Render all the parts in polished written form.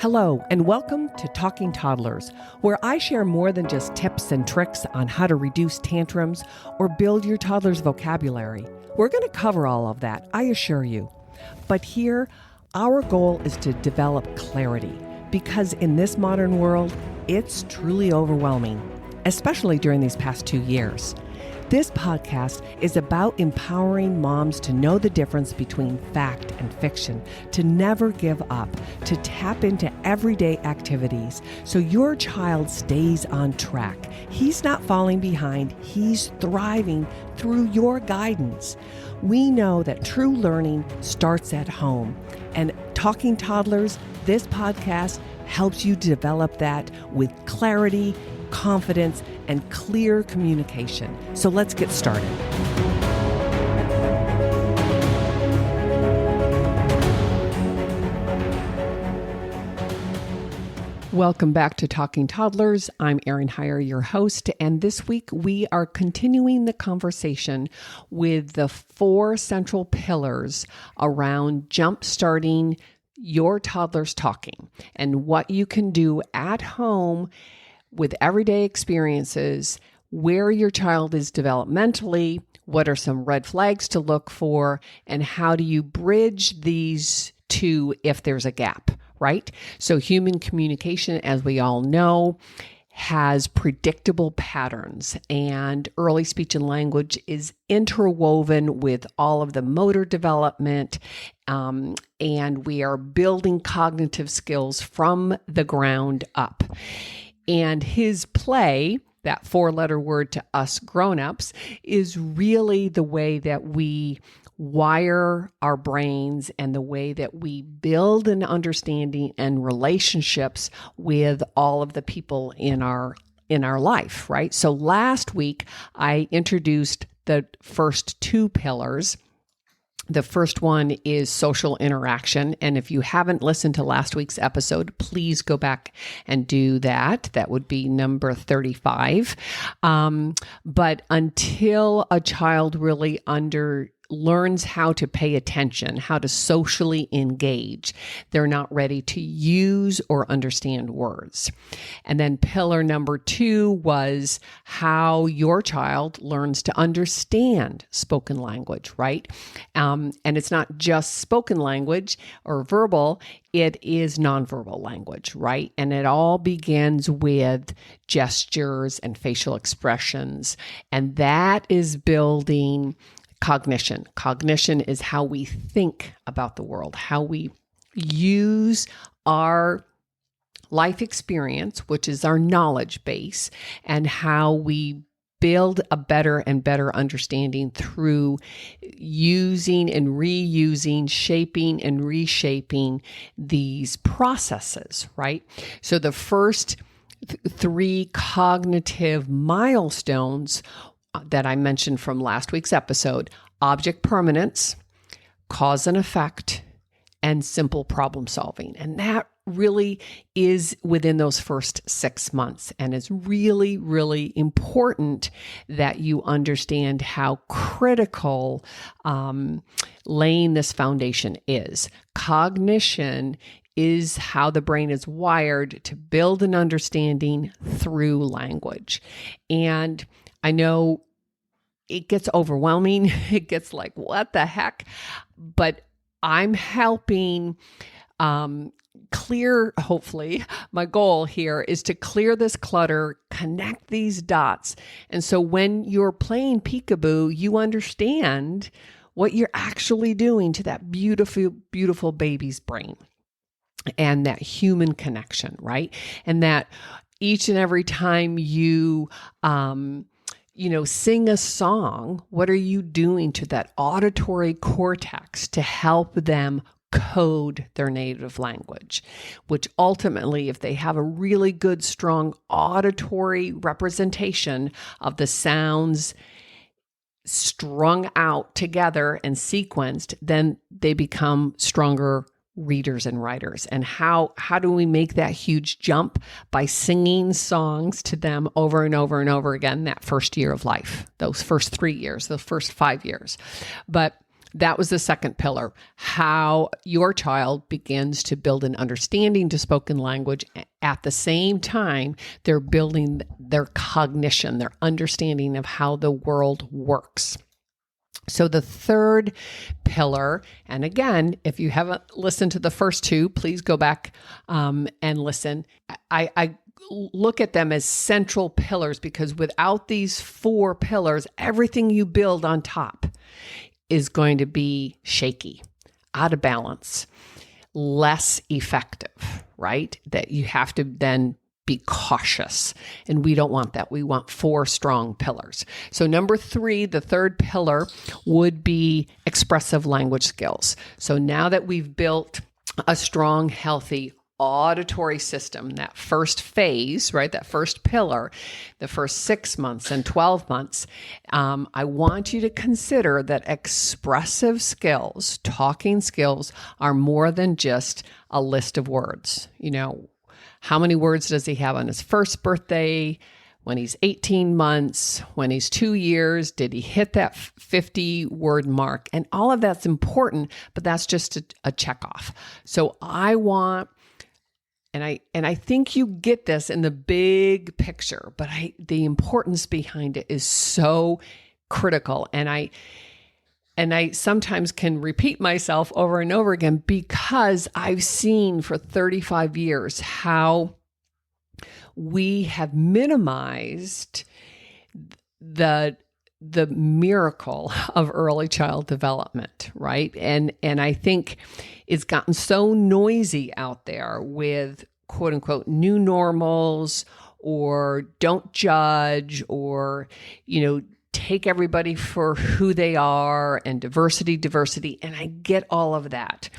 Hello, and welcome to Talking Toddlers, where I share more than just tips and tricks on how to reduce tantrums or build your toddler's vocabulary. We're going to cover all of that, I assure you. But here, our goal is to develop clarity, because in this modern world, it's truly overwhelming, especially during these past 2 years. This podcast is about empowering moms to know the difference between fact and fiction, to never give up, to tap into everyday activities so your child stays on track. He's not falling behind, he's thriving through your guidance. We know that true learning starts at home, and Talking Toddlers, this podcast helps you develop that with clarity, confidence, and clear communication. So let's get started. Welcome back to Talking Toddlers. I'm Erin Heyer, your host, and this week we are continuing the conversation with the 4 central pillars around jumpstarting your toddler's talking and what you can do at home with everyday experiences, where your child is developmentally, what are some red flags to look for, and how do you bridge these two if there's a gap, right? So human communication, as we all know, has predictable patterns, and early speech and language is interwoven with all of the motor development, and we are building cognitive skills from the ground up. And his play, that 4-letter word to us grown-ups, is really the way that we wire our brains and the way that we build an understanding and relationships with all of the people in our life, right? So last week, I introduced the first 2 pillars. The first one is social interaction. And if you haven't listened to last week's episode, please go back and do that. That would be number 35. But until a child really learns how to pay attention, how to socially engage, they're not ready to use or understand words. And then pillar number 2 was how your child learns to understand spoken language, right? And it's not just spoken language or verbal, it is nonverbal language, right? And it all begins with gestures and facial expressions. And that is building cognition. Cognition is how we think about the world, how we use our life experience, which is our knowledge base, and how we build a better and better understanding through using and reusing, shaping and reshaping these processes, right? So the first 3 cognitive milestones that I mentioned from last week's episode: object permanence, cause and effect, and simple problem solving. And that really is within those first 6 months. And it's really, really important that you understand how critical laying this foundation is. Cognition is how the brain is wired to build an understanding through language. And I know it gets overwhelming. It gets like, what the heck? But I'm helping clear, hopefully, my goal here is to clear this clutter, connect these dots. And so when you're playing peekaboo, you understand what you're actually doing to that beautiful, beautiful baby's brain and that human connection, right? And that each and every time you sing a song, what are you doing to that auditory cortex to help them code their native language? Which ultimately, if they have a really good, strong auditory representation of the sounds strung out together and sequenced, then they become stronger readers and writers. And how do we make that huge jump? By singing songs to them over and over and over again that first year of life, those first 3 years, those first 5 years. But that was the second pillar, how your child begins to build an understanding to spoken language. At the same time, they're building their cognition, their understanding of how the world works. So the third pillar, and again, if you haven't listened to the first two, please go back and listen. I look at them as central pillars because without these four pillars, everything you build on top is going to be shaky, out of balance, less effective, right? That you have to then be cautious. And we don't want that. We want four strong pillars. So number three, the third pillar would be expressive language skills. So now that we've built a strong, healthy auditory system, that first phase, right? That first pillar, the first 6 months and 12 months, I want you to consider that expressive skills, talking skills, are more than just a list of words. You know, how many words does he have on his first birthday? When he's 18 months, when he's 2 years, did he hit that 50 word mark? And all of that's important, but that's just a check off. So I want, and I think you get this in the big picture, but the importance behind it is so critical. And I sometimes can repeat myself over and over again because I've seen for 35 years how we have minimized the miracle of early child development, right? And I think it's gotten so noisy out there with quote unquote new normals or don't judge or, take everybody for who they are and diversity. And I get all of that.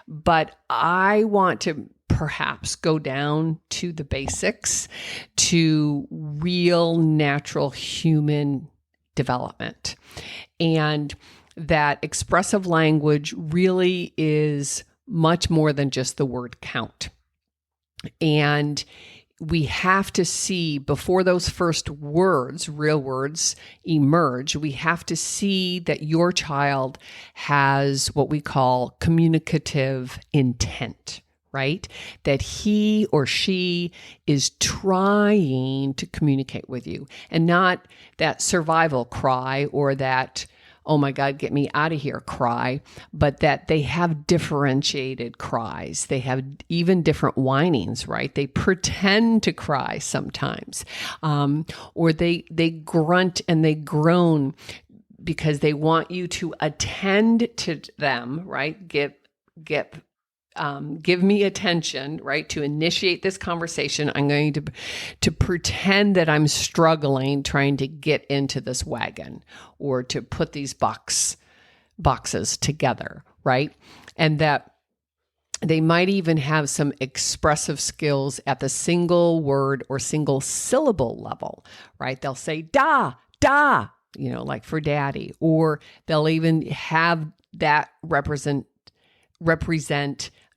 But I want to perhaps go down to the basics, to real natural human development. And that expressive language really is much more than just the word count. And we have to see before those first words, real words, emerge, we have to see that your child has what we call communicative intent, right? That he or she is trying to communicate with you and not that survival cry or that, oh my God, get me out of here cry, but that they have differentiated cries. They have even different whinings, right? They pretend to cry sometimes, or they grunt and they groan because they want you to attend to them, right? Give me attention, right? To initiate this conversation, I'm going to pretend that I'm struggling trying to get into this wagon or to put these boxes together, right? And that they might even have some expressive skills at the single word or single syllable level, right? They'll say da, like for daddy, or they'll even have that represent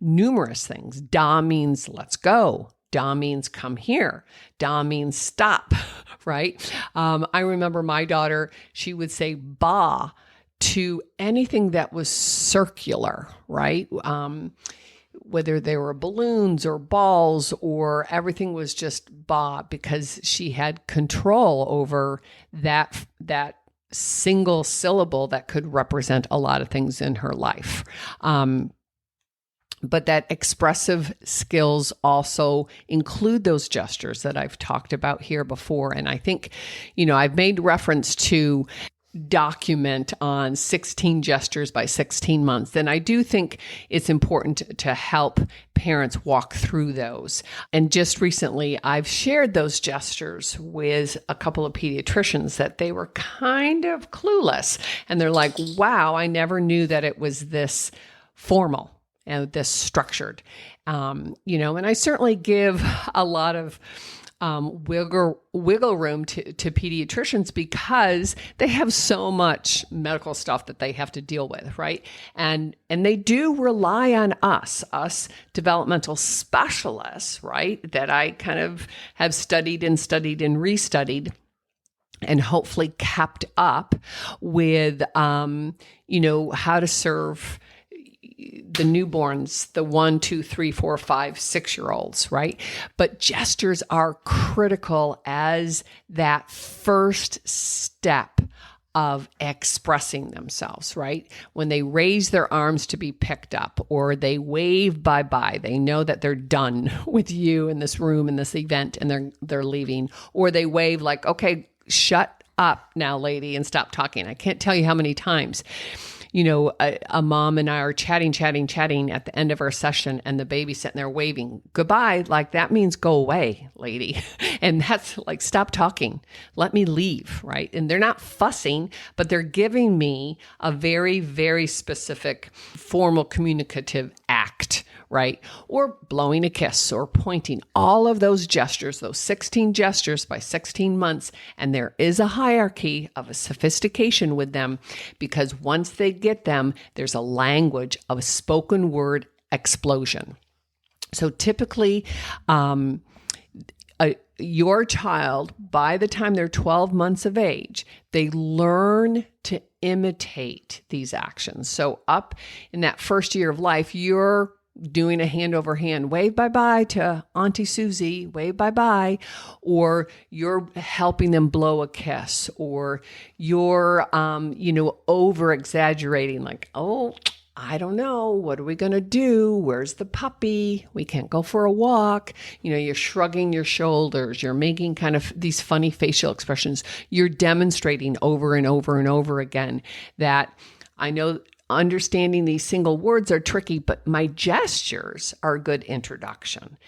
numerous things. Da means let's go. Da means come here. Da means stop, right? I remember my daughter, she would say ba to anything that was circular, right? Whether they were balloons or balls or everything was just ba because she had control over that single syllable that could represent a lot of things in her life. But that expressive skills also include those gestures that I've talked about here before. And I think, I've made reference to document on 16 gestures by 16 months. And I do think it's important to help parents walk through those. And just recently, I've shared those gestures with a couple of pediatricians that they were kind of clueless. And they're like, wow, I never knew that it was this formal and this structured, and I certainly give a lot of wiggle room to pediatricians because they have so much medical stuff that they have to deal with, right? And they do rely on us developmental specialists, right? That I kind of have studied and restudied and hopefully kept up with, how to serve the newborns, the 1, 2, 3, 4, 5, 6-year-olds, right? But gestures are critical as that first step of expressing themselves, right? When they raise their arms to be picked up, or they wave bye-bye, they know that they're done with you in this room, in this event, and they're leaving. Or they wave like, okay, shut up now, lady, and stop talking. I can't tell you how many times, a mom and I are chatting at the end of our session, and the baby's sitting there waving goodbye. Like, that means go away, lady. And that's like, stop talking. Let me leave, right? And they're not fussing, but they're giving me a very, very specific formal communicative act, right? Or blowing a kiss or pointing, all of those gestures, those 16 gestures by 16 months. And there is a hierarchy of a sophistication with them, because once they get them, there's a language of a spoken word explosion. So typically, your child, by the time they're 12 months of age, they learn to imitate these actions. So up in that first year of life, you're doing a hand over hand, wave bye-bye to Auntie Susie, wave bye-bye, or you're helping them blow a kiss, or you're, over exaggerating, like, oh, I don't know, what are we going to do? Where's the puppy? We can't go for a walk. You're shrugging your shoulders. You're making kind of these funny facial expressions. You're demonstrating over and over and over again that I know understanding these single words are tricky, but my gestures are a good introduction.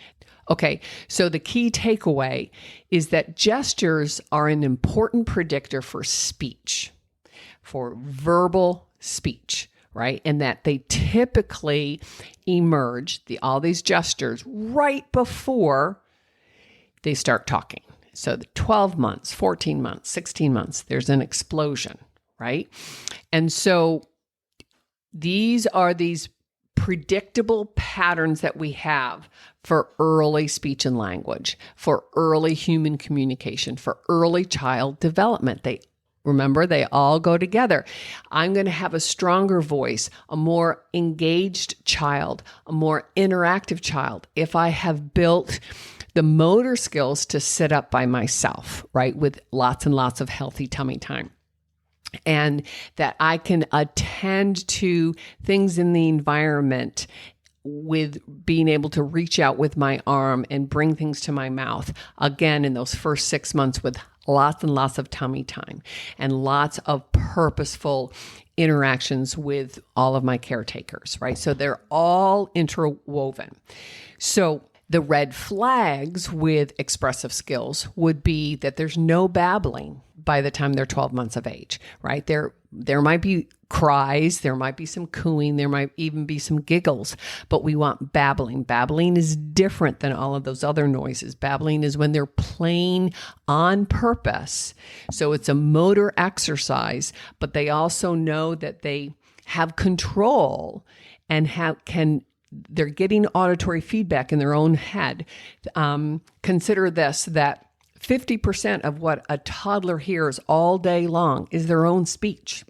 Okay, so the key takeaway is that gestures are an important predictor for speech, for verbal speech, right? And that they typically emerge, all these gestures, right before they start talking. So the 12 months, 14 months, 16 months, there's an explosion, right? And so these are these predictable patterns that we have for early speech and language, for early human communication, for early child development. They all go together. I'm going to have a stronger voice, a more engaged child, a more interactive child if I have built the motor skills to sit up by myself, right, with lots and lots of healthy tummy time. And that I can attend to things in the environment with being able to reach out with my arm and bring things to my mouth. Again, in those first 6 months, with lots and lots of tummy time and lots of purposeful interactions with all of my caretakers, right? So they're all interwoven. So the red flags with expressive skills would be that there's no babbling by the time they're 12 months of age, right? There might be cries, there might be some cooing, there might even be some giggles, but we want babbling. Babbling is different than all of those other noises. Babbling is when they're playing on purpose. So it's a motor exercise, but they also know that they have control and they're getting auditory feedback in their own head. Consider this, that 50% of what a toddler hears all day long is their own speech.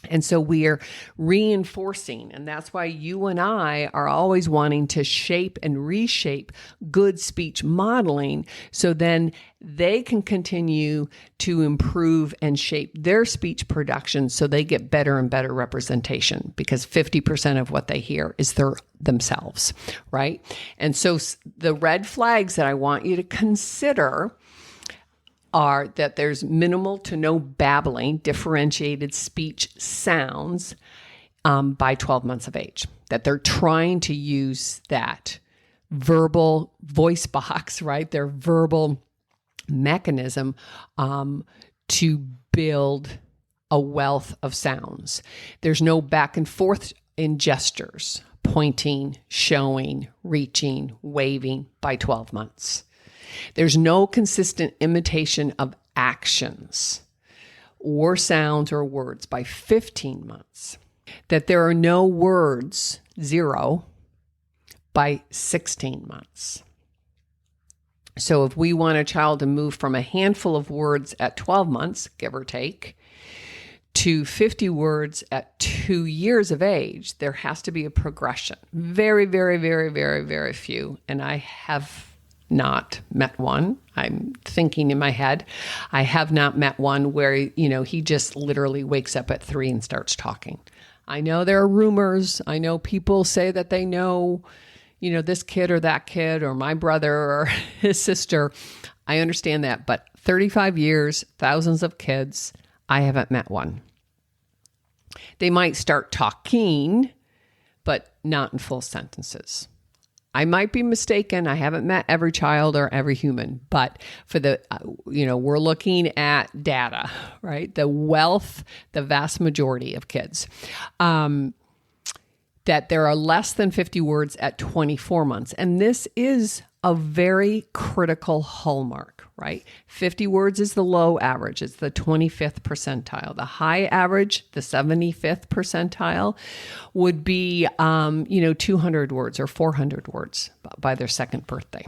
And so we are reinforcing, and that's why you and I are always wanting to shape and reshape good speech modeling, so then they can continue to improve and shape their speech production so they get better and better representation, because 50% of what they hear is themselves, right? And so the red flags that I want you to consider are that there's minimal to no babbling, differentiated speech sounds by 12 months of age, that they're trying to use that verbal voice box, right? Their verbal mechanism to build a wealth of sounds. There's no back and forth in gestures, pointing, showing, reaching, waving by 12 months. There's no consistent imitation of actions or sounds or words by 15 months. That there are no words, 0, by 16 months. So if we want a child to move from a handful of words at 12 months, give or take, to 50 words at 2 years of age, there has to be a progression. Very, very, very, very, very few. And I have not met one. I'm thinking in my head, I have not met one where, he just literally wakes up at 3 and starts talking. I know there are rumors. I know people say that they know, this kid or that kid or my brother or his sister. I understand that, but 35 years, thousands of kids, I haven't met one. They might start talking, but not in full sentences. I might be mistaken. I haven't met every child or every human, but for we're looking at data, right? The vast majority of kids, that there are less than 50 words at 24 months. And this is a very critical hallmark, right? 50 words is the low average. It's the 25th percentile. The high average, the 75th percentile, would be, 200 words or 400 words by their second birthday.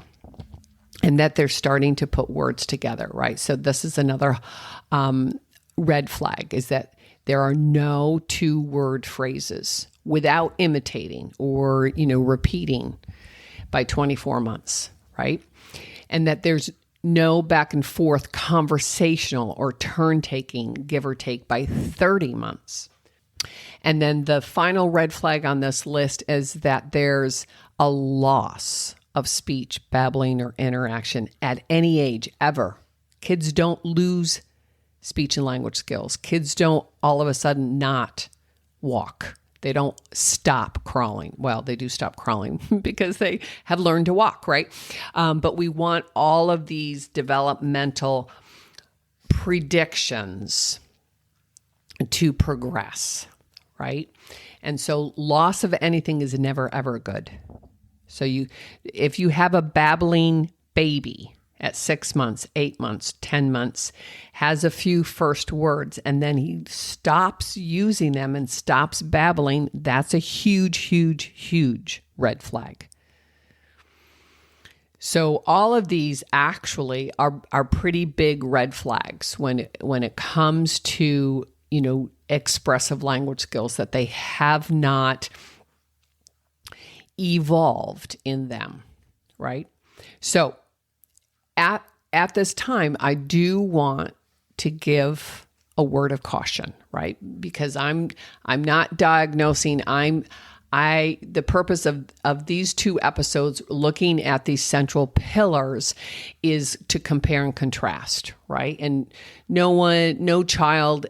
And that they're starting to put words together, right? So this is another red flag, is that there are no 2-word phrases without imitating or, repeating by 24 months, right? And that there's no back and forth conversational or turn taking, give or take, by 30 months. And then the final red flag on this list is that there's a loss of speech, babbling, or interaction at any age ever. Kids don't lose speech and language skills. Kids don't all of a sudden not walk. They don't stop crawling. Well, they do stop crawling because they have learned to walk, right? But we want all of these developmental predictions to progress, right? And so loss of anything is never, ever good. So if you have a babbling baby at 6 months, 8 months, 10 months, has a few first words, and then he stops using them and stops babbling, that's a huge, huge, huge red flag. So all of these actually are pretty big red flags when it comes to, expressive language skills, that they have not evolved in them, right? So at this time, I do want to give a word of caution, right? Because I'm not diagnosing. The purpose of these 2 episodes, looking at these central pillars, is to compare and contrast, right? And no child,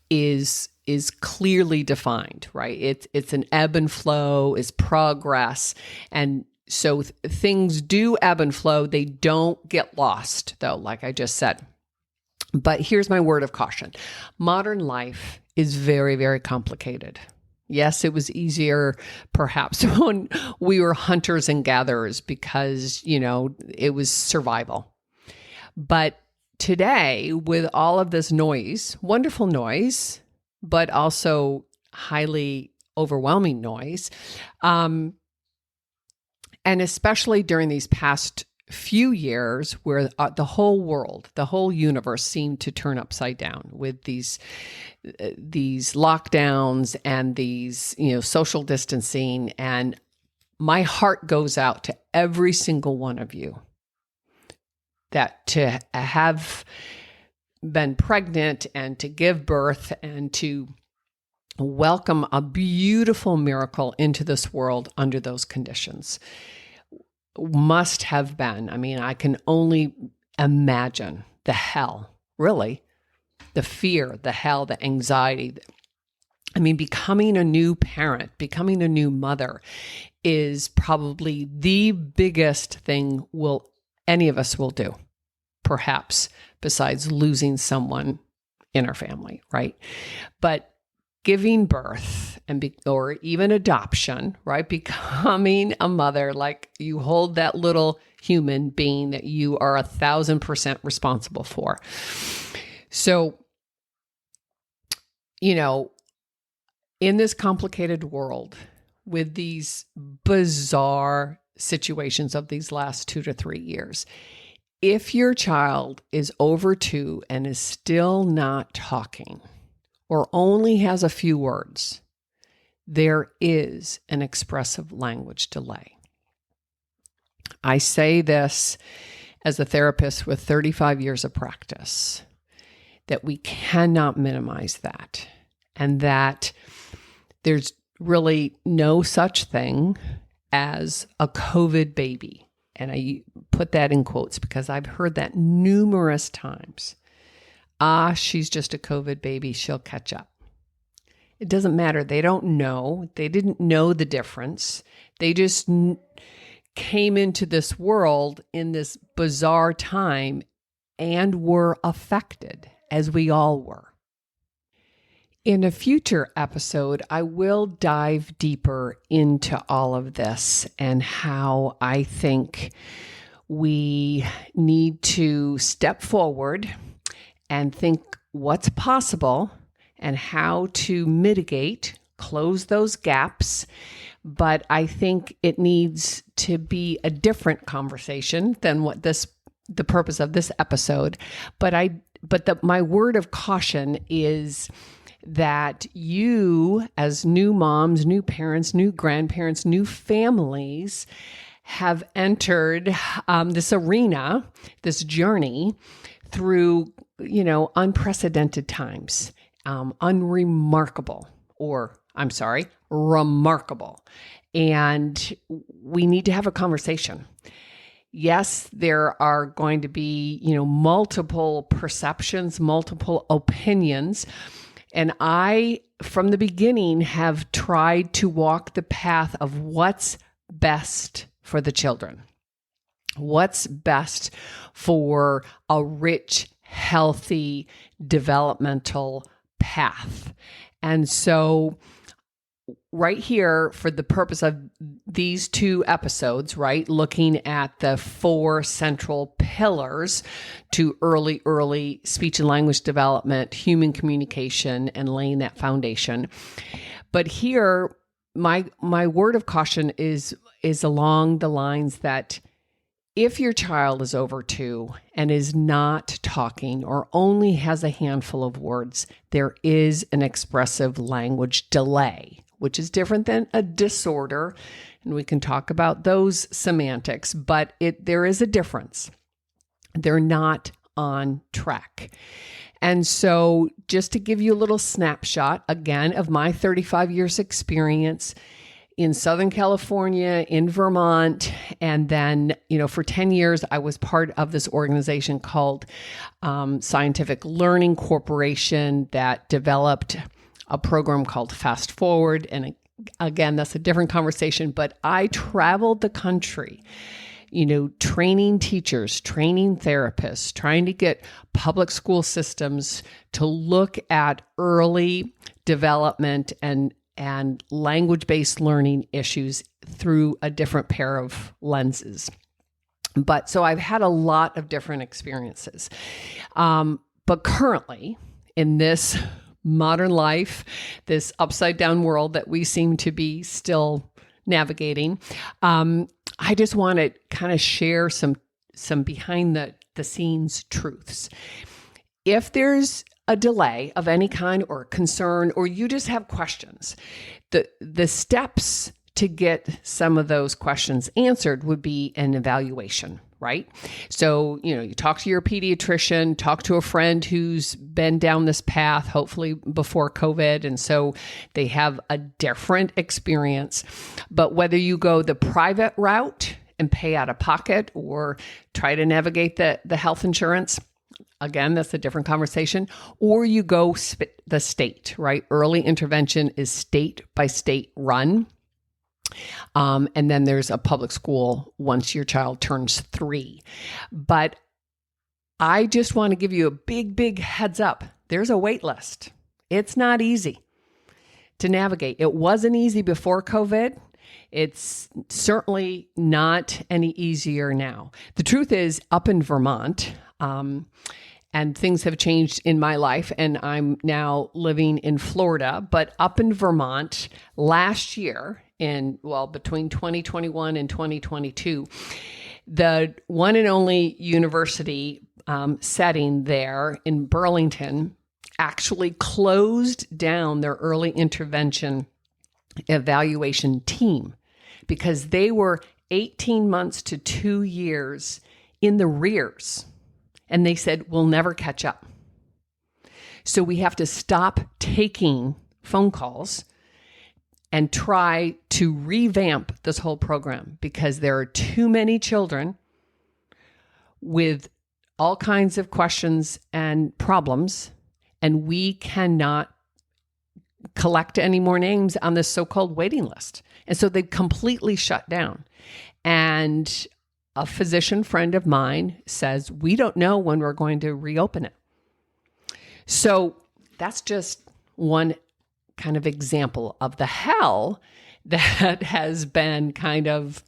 is clearly defined, right? It's an ebb and flow, is progress, and so things do ebb and flow. They don't get lost, though, like I just said. But here's my word of caution. Modern life is very, very complicated. Yes, it was easier perhaps when we were hunters and gatherers because, it was survival. But today, with all of this noise, wonderful noise, but also highly overwhelming noise, and especially during these past few years where the whole world, the whole universe seemed to turn upside down with these lockdowns and these, social distancing. And my heart goes out to every single one of you that to have been pregnant and to give birth and to welcome a beautiful miracle into this world under those conditions must have been. I can only imagine the hell, really, the fear, the hell, the anxiety. Becoming a new parent, becoming a new mother is probably the biggest thing any of us will do, perhaps besides losing someone in our family, right? But giving birth or even adoption, right? Becoming a mother, like you hold that little human being that you are 1,000% responsible for. So, in this complicated world with these bizarre situations of these last 2 to 3 years. If your child is over 2 and is still not talking or only has a few words, there is an expressive language delay. I say this as a therapist with 35 years of practice, that we cannot minimize that, and that there's really no such thing as a COVID baby. And I put that in quotes because I've heard that numerous times. She's just a COVID baby. She'll catch up. It doesn't matter. They don't know. They didn't know the difference. They just came into this world in this bizarre time and were affected, as we all were. In a future episode, I will dive deeper into all of this and how I think we need to step forward and think what's possible and how to mitigate, close those gaps. But I think it needs to be a different conversation than what the purpose of this episode. But my word of caution is that you, as new moms, new parents, new grandparents, new families, have entered this arena, this journey through, unprecedented times, remarkable. And we need to have a conversation. Yes, there are going to be, multiple perceptions, multiple opinions. And I, from the beginning, have tried to walk the path of what's best for the children. What's best for a rich, healthy, developmental path. And so right here, for the purpose of these 2 episodes, right, looking at the 4 central pillars to early speech and language development, human communication, and laying that foundation. But here, my word of caution is along the lines that if your child is over 2 and is not talking or only has a handful of words, there is an expressive language delay, which is different than a disorder. And we can talk about those semantics, but there is a difference. They're not on track. And so just to give you a little snapshot, again, of my 35 years experience in Southern California, in Vermont, and then, for 10 years, I was part of this organization called Scientific Learning Corporation that developed a program called Fast Forward. And again, that's a different conversation, but I traveled the country, training teachers, training therapists, trying to get public school systems to look at early development and language-based learning issues through a different pair of lenses. But so I've had a lot of different experiences. But currently in this modern life, this upside down world that we seem to be still navigating, I just want to kind of share some behind the scenes truths. If there's a delay of any kind or concern, or you just have questions, the steps to get some of those questions answered would be an evaluation, right? So, you talk to your pediatrician, talk to a friend who's been down this path, hopefully before COVID. And so they have a different experience. But whether you go the private route and pay out of pocket or try to navigate the health insurance, again, that's a different conversation. Or you go the state, right? Early intervention is state by state run. And then there's a public school once your child turns 3. But I just want to give you a big heads up. There's a wait list. It's not easy to navigate. It wasn't easy before COVID. It's certainly not any easier now. The truth is, up in Vermont, and things have changed in my life, and I'm now living in Florida, but up in Vermont last year, between 2021 and 2022. The one and only university setting there in Burlington actually closed down their early intervention evaluation team because they were 18 months to 2 years in the rears. And they said, we'll never catch up. So we have to stop taking phone calls and try to revamp this whole program because there are too many children with all kinds of questions and problems, and we cannot collect any more names on this so-called waiting list. And so they completely shut down. And a physician friend of mine says, we don't know when we're going to reopen it. So that's just one kind of example of the hell that has been kind of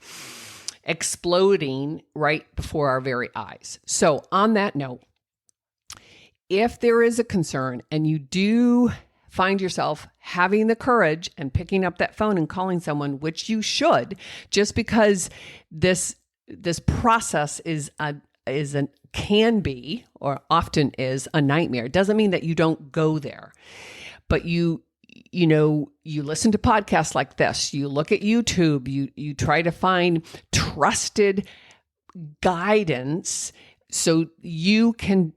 exploding right before our very eyes. So on that note, if there is a concern and you do find yourself having the courage and picking up that phone and calling someone, which you should, just because this process can be or often is a nightmare. It doesn't mean that you don't go there, but you listen to podcasts like this, you look at YouTube, you try to find trusted guidance so you can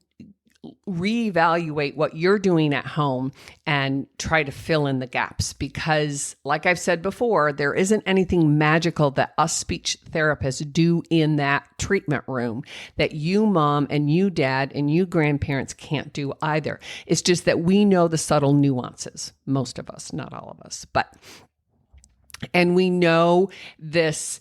reevaluate what you're doing at home and try to fill in the gaps. Because like I've said before, there isn't anything magical that us speech therapists do in that treatment room that you mom and you dad and you grandparents can't do either. It's just that we know the subtle nuances, most of us, not all of us, and we know this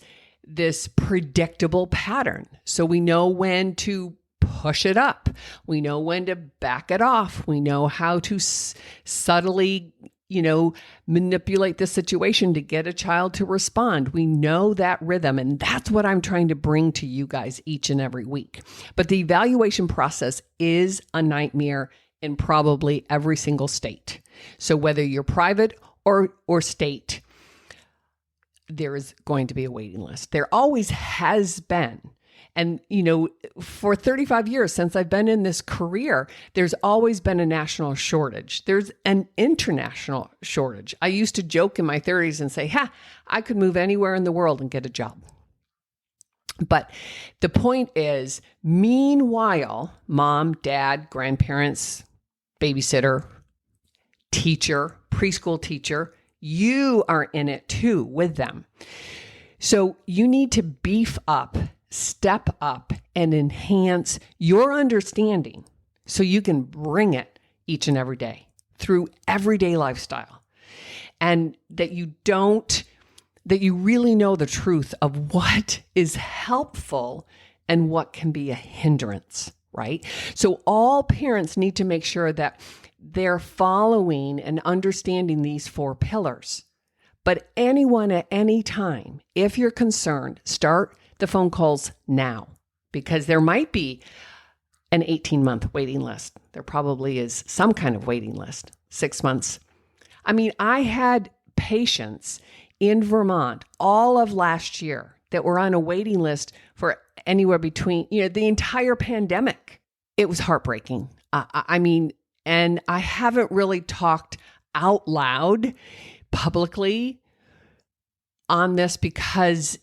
predictable pattern. So we know when to push it up. We know when to back it off. We know how to subtly, manipulate the situation to get a child to respond. We know that rhythm. And that's what I'm trying to bring to you guys each and every week. But the evaluation process is a nightmare in probably every single state. So whether you're private or state, there is going to be a waiting list. There always has been. And, for 35 years since I've been in this career, there's always been a national shortage. There's an international shortage. I used to joke in my 30s and say, I could move anywhere in the world and get a job. But the point is, meanwhile, mom, dad, grandparents, babysitter, teacher, preschool teacher, you are in it too with them. So you need to beef up, step up, and enhance your understanding so you can bring it each and every day through everyday lifestyle. And that you really know the truth of what is helpful and what can be a hindrance, right? So all parents need to make sure that they're following and understanding these 4 pillars. But anyone at any time, if you're concerned, start the phone calls now, because there might be an 18-month waiting list. There probably is some kind of waiting list, 6 months. I mean, I had patients in Vermont all of last year that were on a waiting list for anywhere between, the entire pandemic. It was heartbreaking. And I haven't really talked out loud publicly on this because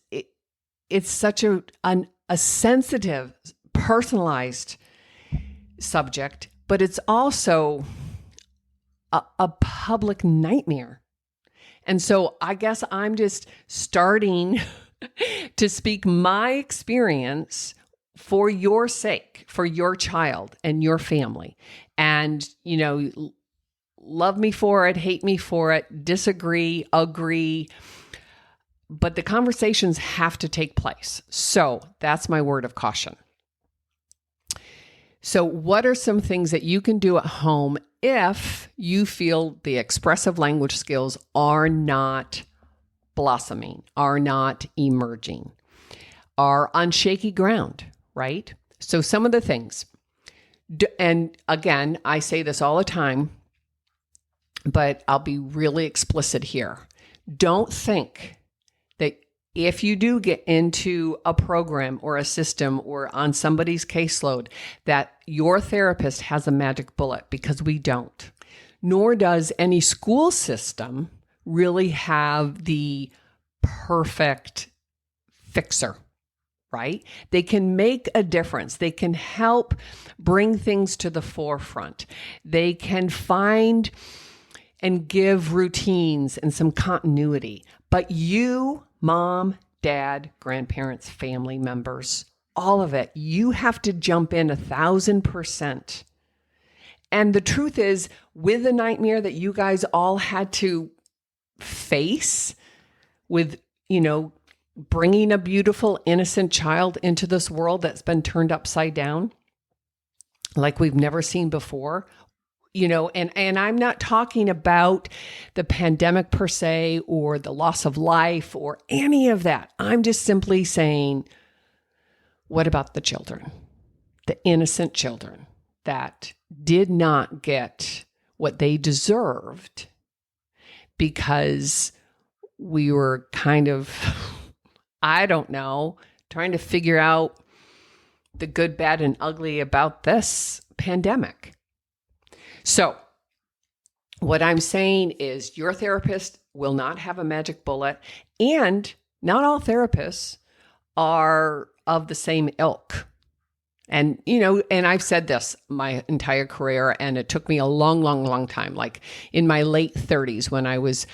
it's such a sensitive, personalized subject, but it's also a public nightmare. And so I guess I'm just starting to speak my experience for your sake, for your child and your family. And, love me for it, hate me for it, disagree, agree, but the conversations have to take place. So that's my word of caution. So what are some things that you can do at home if you feel the expressive language skills are not blossoming, are not emerging, are on shaky ground, right? So some of the things, and again, I say this all the time, but I'll be really explicit here. Don't think if you do get into a program or a system or on somebody's caseload, that your therapist has a magic bullet, because we don't. Nor does any school system really have the perfect fixer, right? They can make a difference. They can help bring things to the forefront. They can find and give routines and some continuity. But you, mom, dad, grandparents, family members, all of it, you have to jump in 1,000%. And the truth is, with the nightmare that you guys all had to face with, bringing a beautiful, innocent child into this world that's been turned upside down like we've never seen before, and I'm not talking about the pandemic per se or the loss of life or any of that. I'm just simply saying, what about the children, the innocent children that did not get what they deserved because we were kind of, I don't know, trying to figure out the good, bad, and ugly about this pandemic. So what I'm saying is your therapist will not have a magic bullet, and not all therapists are of the same ilk. And, and I've said this my entire career, and it took me a long, long, long time, like in my late 30s when I was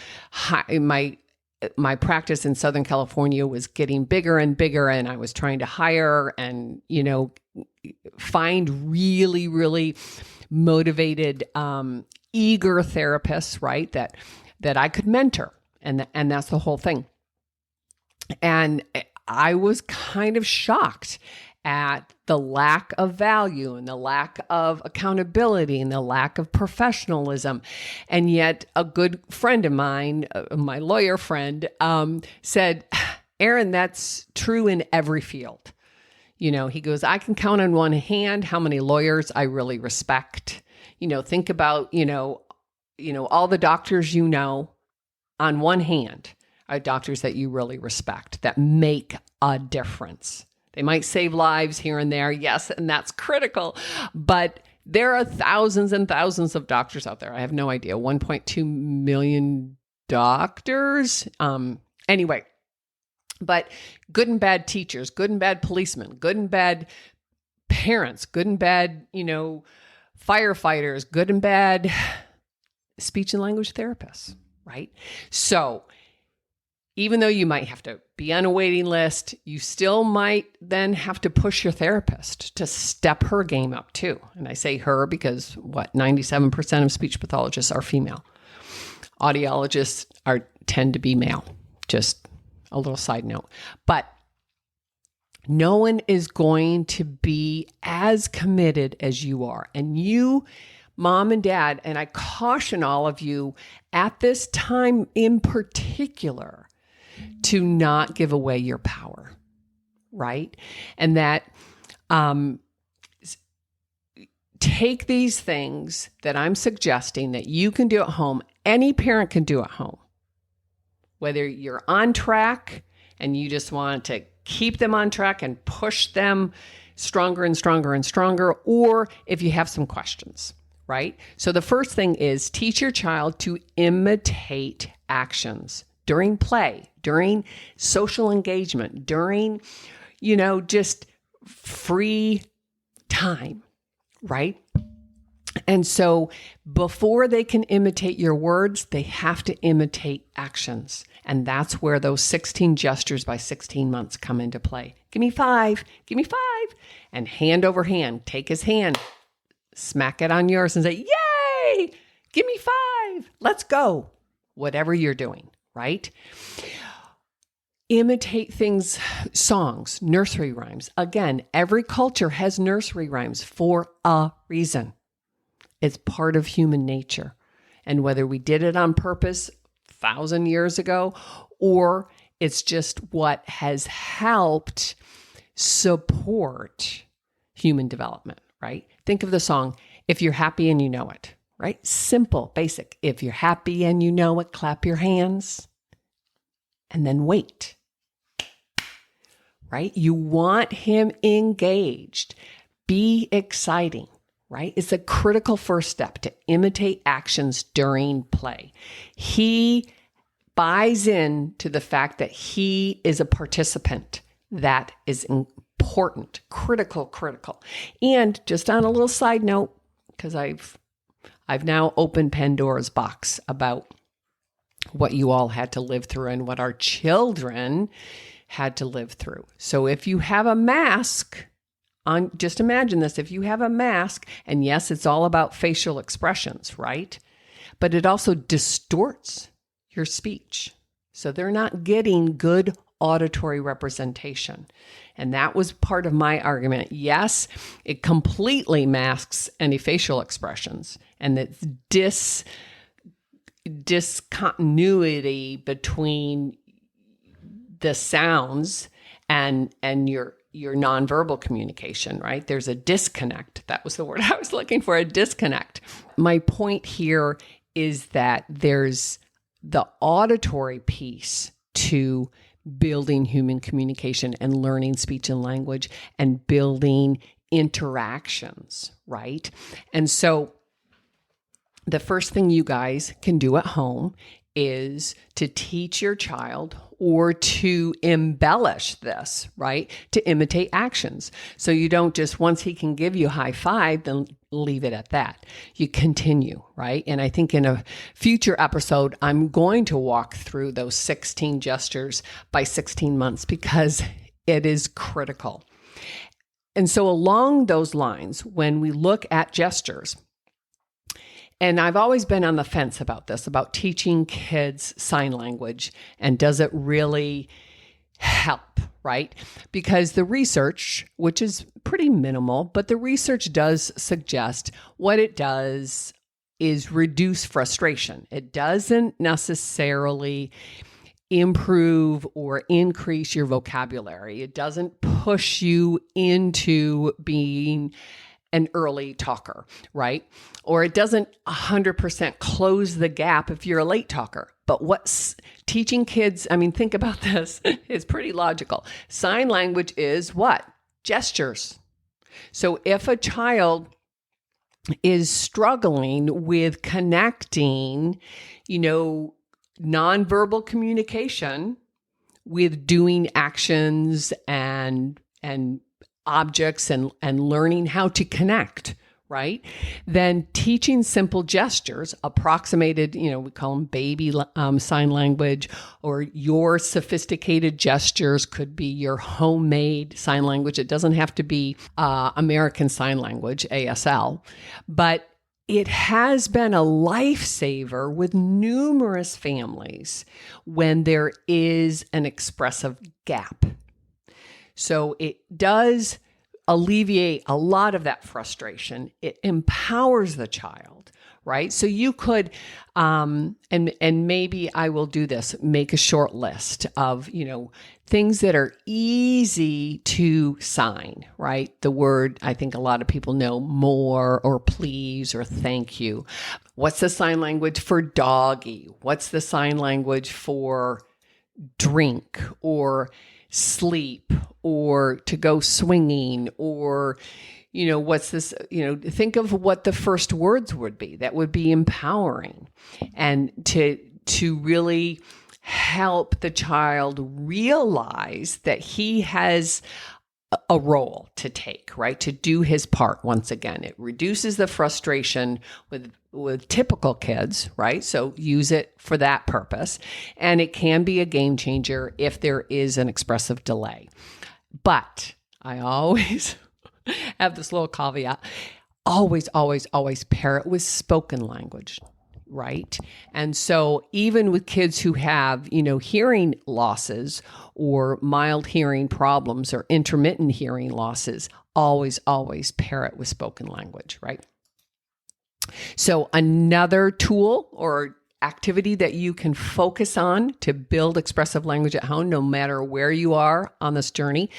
my practice in Southern California was getting bigger and bigger, and I was trying to hire and, find really, really motivated, eager therapists, right? That I could mentor. And that's the whole thing. And I was kind of shocked at the lack of value and the lack of accountability and the lack of professionalism. And yet a good friend of mine, my lawyer friend, said, Erin, that's true in every field. He goes, I can count on one hand how many lawyers I really respect. Think about, all the doctors on one hand are doctors that you really respect, that make a difference. They might save lives here and there, yes, and that's critical. But there are thousands and thousands of doctors out there. I have no idea, 1.2 million doctors. Anyway, but good and bad teachers, good and bad policemen, good and bad parents, good and bad, firefighters, good and bad speech and language therapists, right? So even though you might have to be on a waiting list, you still might then have to push your therapist to step her game up too. And I say her because 97% of speech pathologists are female. Audiologists tend to be male. Just a little side note. But no one is going to be as committed as you are. And you, mom and dad, and I caution all of you at this time in particular, to not give away your power, right? And that take these things that I'm suggesting that you can do at home, any parent can do at home, whether you're on track and you just want to keep them on track and push them stronger and stronger and stronger, or if you have some questions, right? So the first thing is teach your child to imitate actions during play, during social engagement, during, just free time, right? And so before they can imitate your words, they have to imitate actions. And that's where those 16 gestures by 16 months come into play. Give me 5, and hand over hand, take his hand, smack it on yours and say, yay, give me 5, let's go, whatever you're doing. Right? Imitate things, songs, nursery rhymes. Again, every culture has nursery rhymes for a reason. It's part of human nature. And whether we did it on purpose 1,000 years ago, or it's just what has helped support human development, right? Think of the song, If You're Happy and You Know It. Right? Simple, basic. If you're happy and you know it, clap your hands and then wait. right? You want him engaged. Be exciting, right? It's a critical first step to imitate actions during play. He buys into the fact that he is a participant. That is important, critical. And just on a little side note, because I've now opened Pandora's box about what you all had to live through and what our children had to live through. So if you have a mask on, just imagine this, if you have a mask, and yes, it's all about facial expressions, right? But it also distorts your speech. So they're not getting good auditory representation. And that was part of my argument. Yes, it completely masks any facial expressions, and it's discontinuity between the sounds and your nonverbal communication, right? There's a disconnect. That was the word I was looking for, a disconnect. My point here is that there's the auditory piece to building human communication and learning speech and language and building interactions, right? And so the first thing you guys can do at home is to teach your child or to embellish this, right? To imitate actions. So you don't just, once he can give you a high five, then leave it at that. You continue, right? And I think in a future episode, I'm going to walk through those 16 gestures by 16 months because it is critical. And so along those lines, when we look at gestures, and I've always been on the fence about this, about teaching kids sign language, and does it really help, right? Because the research, which is pretty minimal, but the research does suggest what it does is reduce frustration. It doesn't necessarily improve or increase your vocabulary. It doesn't push you into being an early talker, right? Or it doesn't 100% close the gap if you're a late talker. But what's teaching kids, I mean, think about this, it's pretty logical. Sign language is what? Gestures. So if a child is struggling with connecting, nonverbal communication with doing actions and objects and learning how to connect, right? Then teaching simple gestures, approximated, we call them baby sign language, or your sophisticated gestures could be your homemade sign language. It doesn't have to be American Sign Language, ASL, but it has been a lifesaver with numerous families when there is an expressive gap. So it does alleviate a lot of that frustration. It empowers the child, right? So you could, and maybe I will do this, make a short list of, things that are easy to sign, right? The word, I think a lot of people know, more or please or thank you. What's the sign language for doggy? What's the sign language for drink or sleep or to go swinging or, what's this, think of what the first words would be. That would be empowering and to really help the child realize that he has a role to take, right? To do his part. Once again, it reduces the frustration with typical kids, right? So use it for that purpose. And it can be a game changer if there is an expressive delay. But I always have this little caveat. Always pair it with spoken language, right? And so even with kids who have, hearing losses or mild hearing problems or intermittent hearing losses, always pair it with spoken language, right? So another tool or activity that you can focus on to build expressive language at home, no matter where you are on this journey,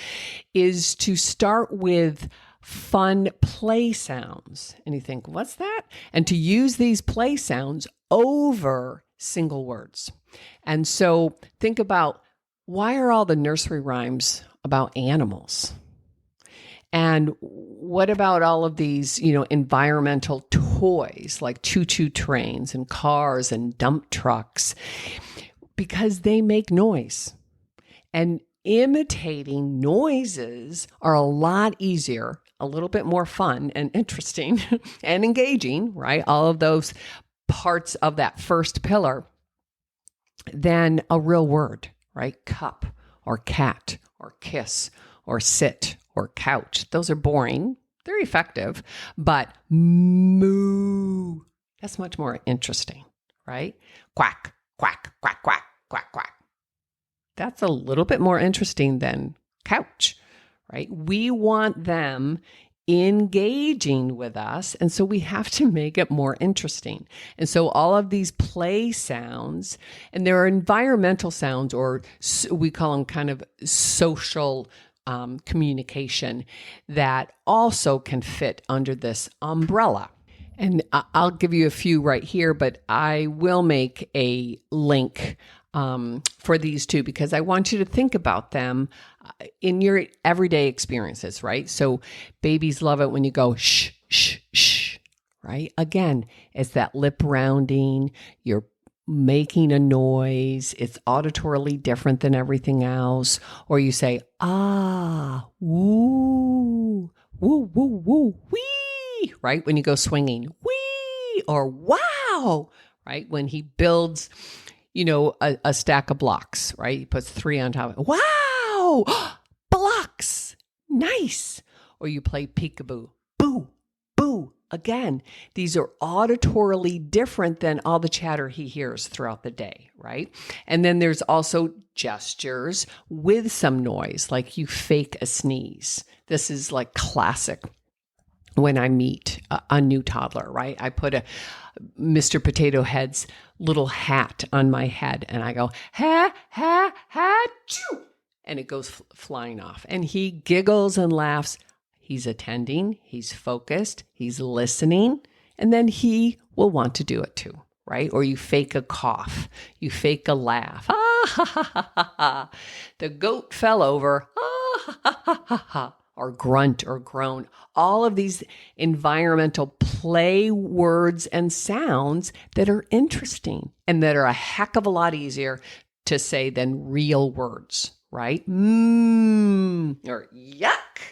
is to start with fun play sounds. And you think, what's that? And to use these play sounds over single words. And so think about, why are all the nursery rhymes about animals? And what about all of these, environmental toys like choo-choo trains and cars and dump trucks? Because they make noise. And imitating noises are a lot easier, a little bit more fun and interesting and engaging, right? All of those parts of that first pillar than a real word, right? Cup or cat or kiss or sit or couch. Those are boring. They're effective, but moo, that's much more interesting, right? Quack, quack, quack, quack, quack, quack. That's a little bit more interesting than couch, right? We want them engaging with us, and so we have to make it more interesting. And so all of these play sounds, and there are environmental sounds, or we call them kind of social communication, that also can fit under this umbrella. And I'll give you a few right here, but I will make a link for these two, because I want you to think about them in your everyday experiences, right? So babies love it when you go shh, shh, shh, right? Again, it's that lip rounding, you're making a noise, it's auditorily different than everything else. Or you say, ah, woo, woo, woo, woo, wee, right? When you go swinging, wee, or wow, right? When he builds a stack of blocks, right? He puts 3 on top of it. Wow! Blocks! Nice! Or you play peekaboo. Boo! Boo! Again, these are auditorily different than all the chatter he hears throughout the day, right? And then there's also gestures with some noise, like you fake a sneeze. This is like classic when I meet a new toddler, right? I put a Mr. Potato Head's little hat on my head and I go, ha, ha, ha, choo, and it goes flying off. And he giggles and laughs. He's attending, he's focused, he's listening, and then he will want to do it too, right? Or you fake a cough, you fake a laugh. Ah, ha, ha, ha, ha, ha. The goat fell over. Ah, ha, ha, ha, ha, ha. Or grunt or groan. All of these environmental play words and sounds that are interesting and that are a heck of a lot easier to say than real words, right? Or yuck,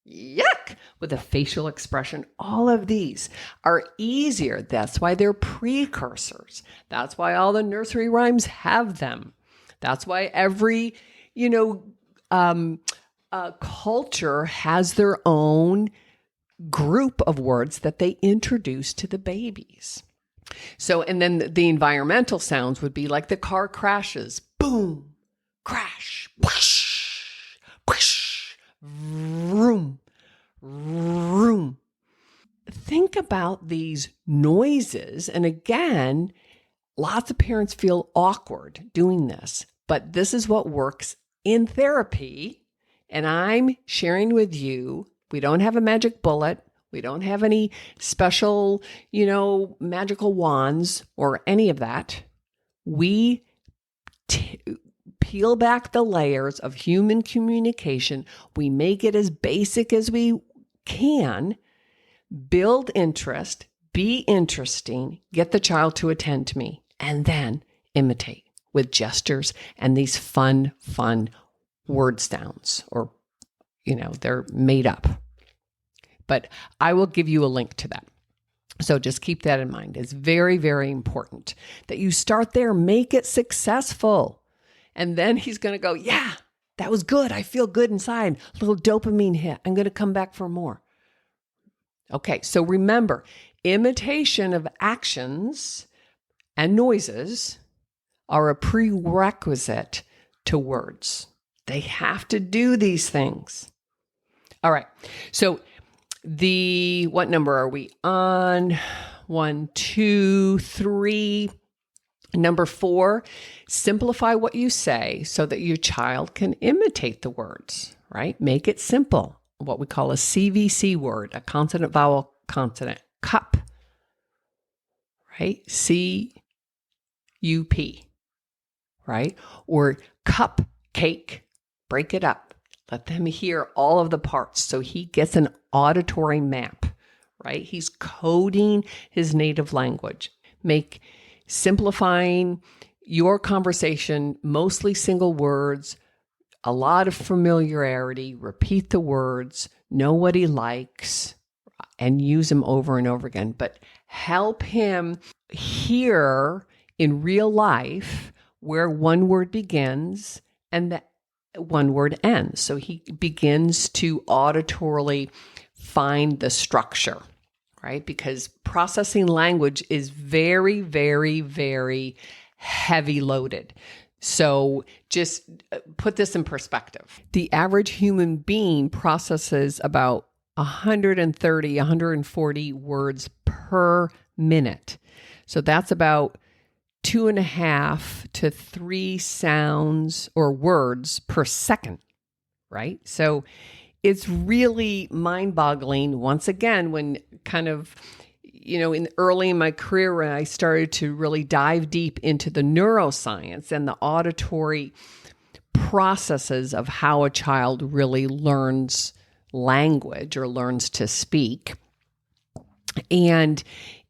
yuck, with a facial expression. All of these are easier. That's why they're precursors. That's why all the nursery rhymes have them. That's why every, culture has their own group of words that they introduce to the babies. So, and then the environmental sounds would be like the car crashes. Boom, crash, whoosh, whoosh, vroom, vroom. Think about these noises. And again, lots of parents feel awkward doing this, but this is what works in therapy. And I'm sharing with you, we don't have a magic bullet. We don't have any special, magical wands or any of that. We peel back the layers of human communication. We make it as basic as we can, build interest, be interesting, get the child to attend to me, and then imitate with gestures and these fun word sounds, or, they're made up. But I will give you a link to that. So just keep that in mind. It's very, very important that you start there, make it successful. And then he's going to go, yeah, that was good. I feel good inside. A little dopamine hit. I'm going to come back for more. Okay, so remember, imitation of actions and noises are a prerequisite to words. They have to do these things. All right. So what number are we on? 1, 2, 3. Number 4, simplify what you say so that your child can imitate the words, right? Make it simple. What we call a CVC word, a consonant, vowel, consonant. Cup, right? CUP, right? Or cupcake. Break it up. Let them hear all of the parts. So he gets an auditory map, right? He's coding his native language. Simplifying your conversation, mostly single words, a lot of familiarity, repeat the words, know what he likes, and use them over and over again. But help him hear in real life where one word begins and the one word ends. So he begins to auditorily find the structure, right? Because processing language is very, very, very heavy loaded. So just put this in perspective. The average human being processes about 130, 140 words per minute. So that's about 2.5 to 3 sounds or words per second, right? So it's really mind-boggling. Once again, when kind of, early in my career, when I started to really dive deep into the neuroscience and the auditory processes of how a child really learns language or learns to speak. And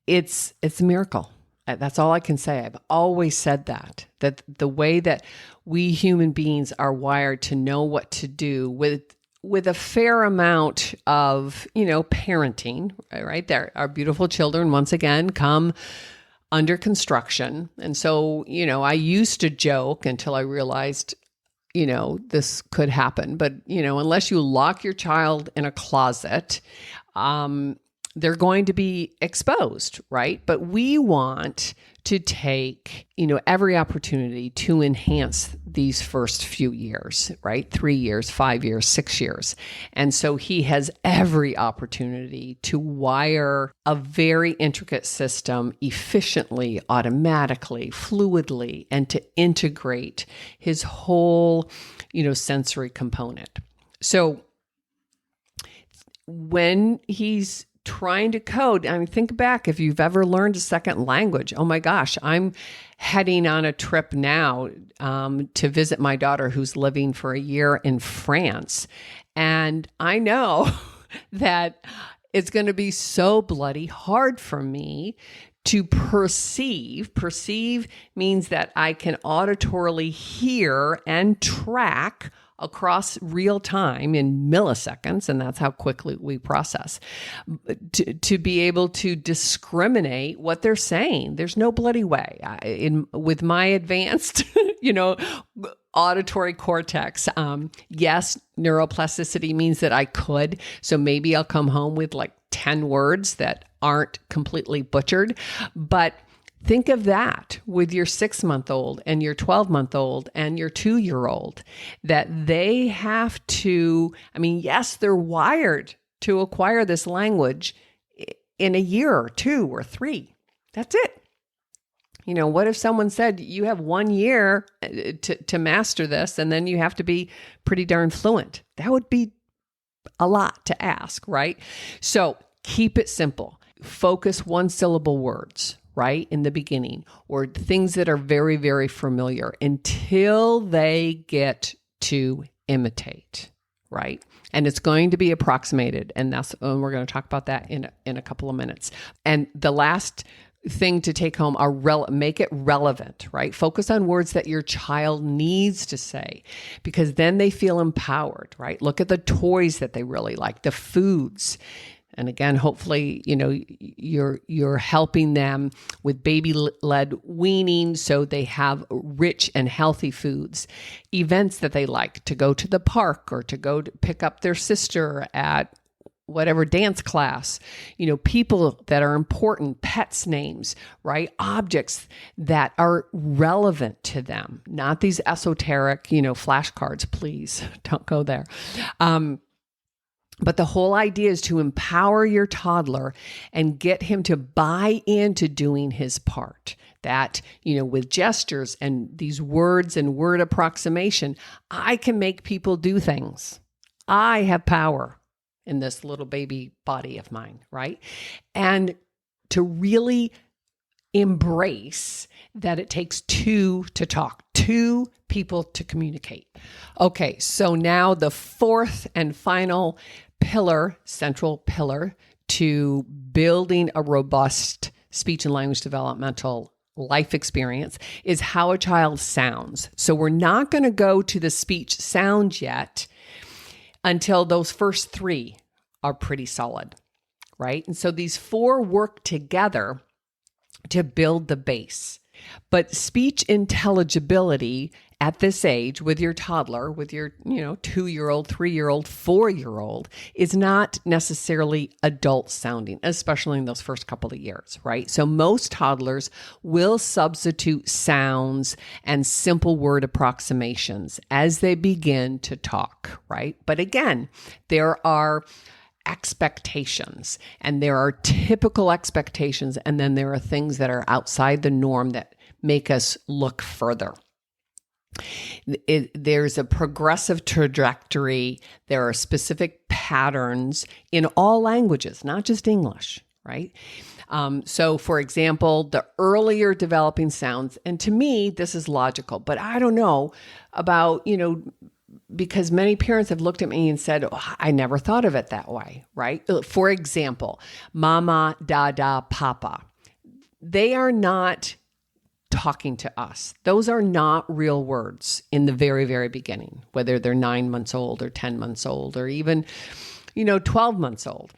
it's a miracle. That's all I can say. I've always said that the way that we human beings are wired to know what to do with a fair amount of, parenting, right? There, our beautiful children, once again, come under construction. And so, I used to joke until I realized, this could happen. But, unless you lock your child in a closet, they're going to be exposed, right? But we want to take, every opportunity to enhance these first few years, right? 3 years, 5 years, 6 years. And so he has every opportunity to wire a very intricate system efficiently, automatically, fluidly, and to integrate his whole, sensory component. So when he's trying to code, think back if you've ever learned a second language. Oh my gosh, I'm heading on a trip now to visit my daughter who's living for a year in France. And I know that it's going to be so bloody hard for me to perceive. Perceive means that I can auditorily hear and track across real time in milliseconds, and that's how quickly we process, to be able to discriminate what they're saying. There's no bloody way. With my advanced, auditory cortex, yes, neuroplasticity means that I could. So maybe I'll come home with like 10 words that aren't completely butchered, but think of that with your 6-month-old and your 12-month-old and your 2-year-old, that they have to, yes, they're wired to acquire this language in a year or 2 or 3. That's it. What if someone said you have 1 year to master this and then you have to be pretty darn fluent? That would be a lot to ask, right? So keep it simple. Focus 1-syllable words, right, in the beginning, or things that are very, very familiar until they get to imitate, right? And it's going to be approximated, and we're going to talk about that in a couple of minutes. And the last thing to take home are make it relevant, right? Focus on words that your child needs to say, because then they feel empowered, right? Look at the toys that they really like, the foods. And again, hopefully, you're helping them with baby-led weaning so they have rich and healthy foods. Events that they like, to go to the park or to go to pick up their sister at whatever dance class, people that are important, pets' names, right? Objects that are relevant to them, not these esoteric, flashcards, please don't go there. But the whole idea is to empower your toddler and get him to buy into doing his part. That, with gestures and these words and word approximation, I can make people do things. I have power in this little baby body of mine, right? And to really embrace that it takes two to talk, two people to communicate. Okay, so now the fourth and final pillar, central pillar to building a robust speech and language developmental life experience is how a child sounds. So we're not going to go to the speech sound yet until those first three are pretty solid, right? And so these four work together to build the base. But speech intelligibility at this age with your toddler, with your, 2-year-old, 3-year-old, 4-year-old is not necessarily adult sounding, especially in those first couple of years, right? So most toddlers will substitute sounds and simple word approximations as they begin to talk, right? But again, there are expectations, and there are typical expectations, and then there are things that are outside the norm that make us look further. There's a progressive trajectory. There are specific patterns in all languages, not just English, right? So for example, the earlier developing sounds, and to me, this is logical, but I don't know about, because many parents have looked at me and said, oh, I never thought of it that way, right? For example, mama, dada, papa. They are not talking to us. Those are not real words in the very, very beginning, whether they're 9 months old or 10 months old or even, 12 months old.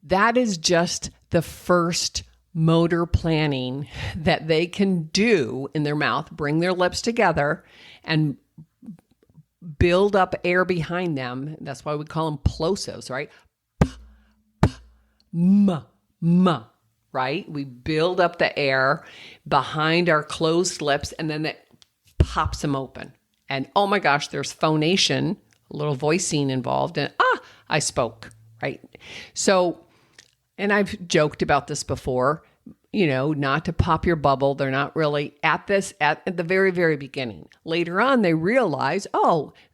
That is just the first motor planning that they can do in their mouth, bring their lips together and build up air behind them. That's why we call them plosives, right? P, p, m, right? We build up the air behind our closed lips, and then that pops them open. And oh my gosh, there's phonation, a little voicing involved, and I spoke, right? So, and I've joked about this before, not to pop your bubble. They're not really at the very, very beginning. Later on, they realize,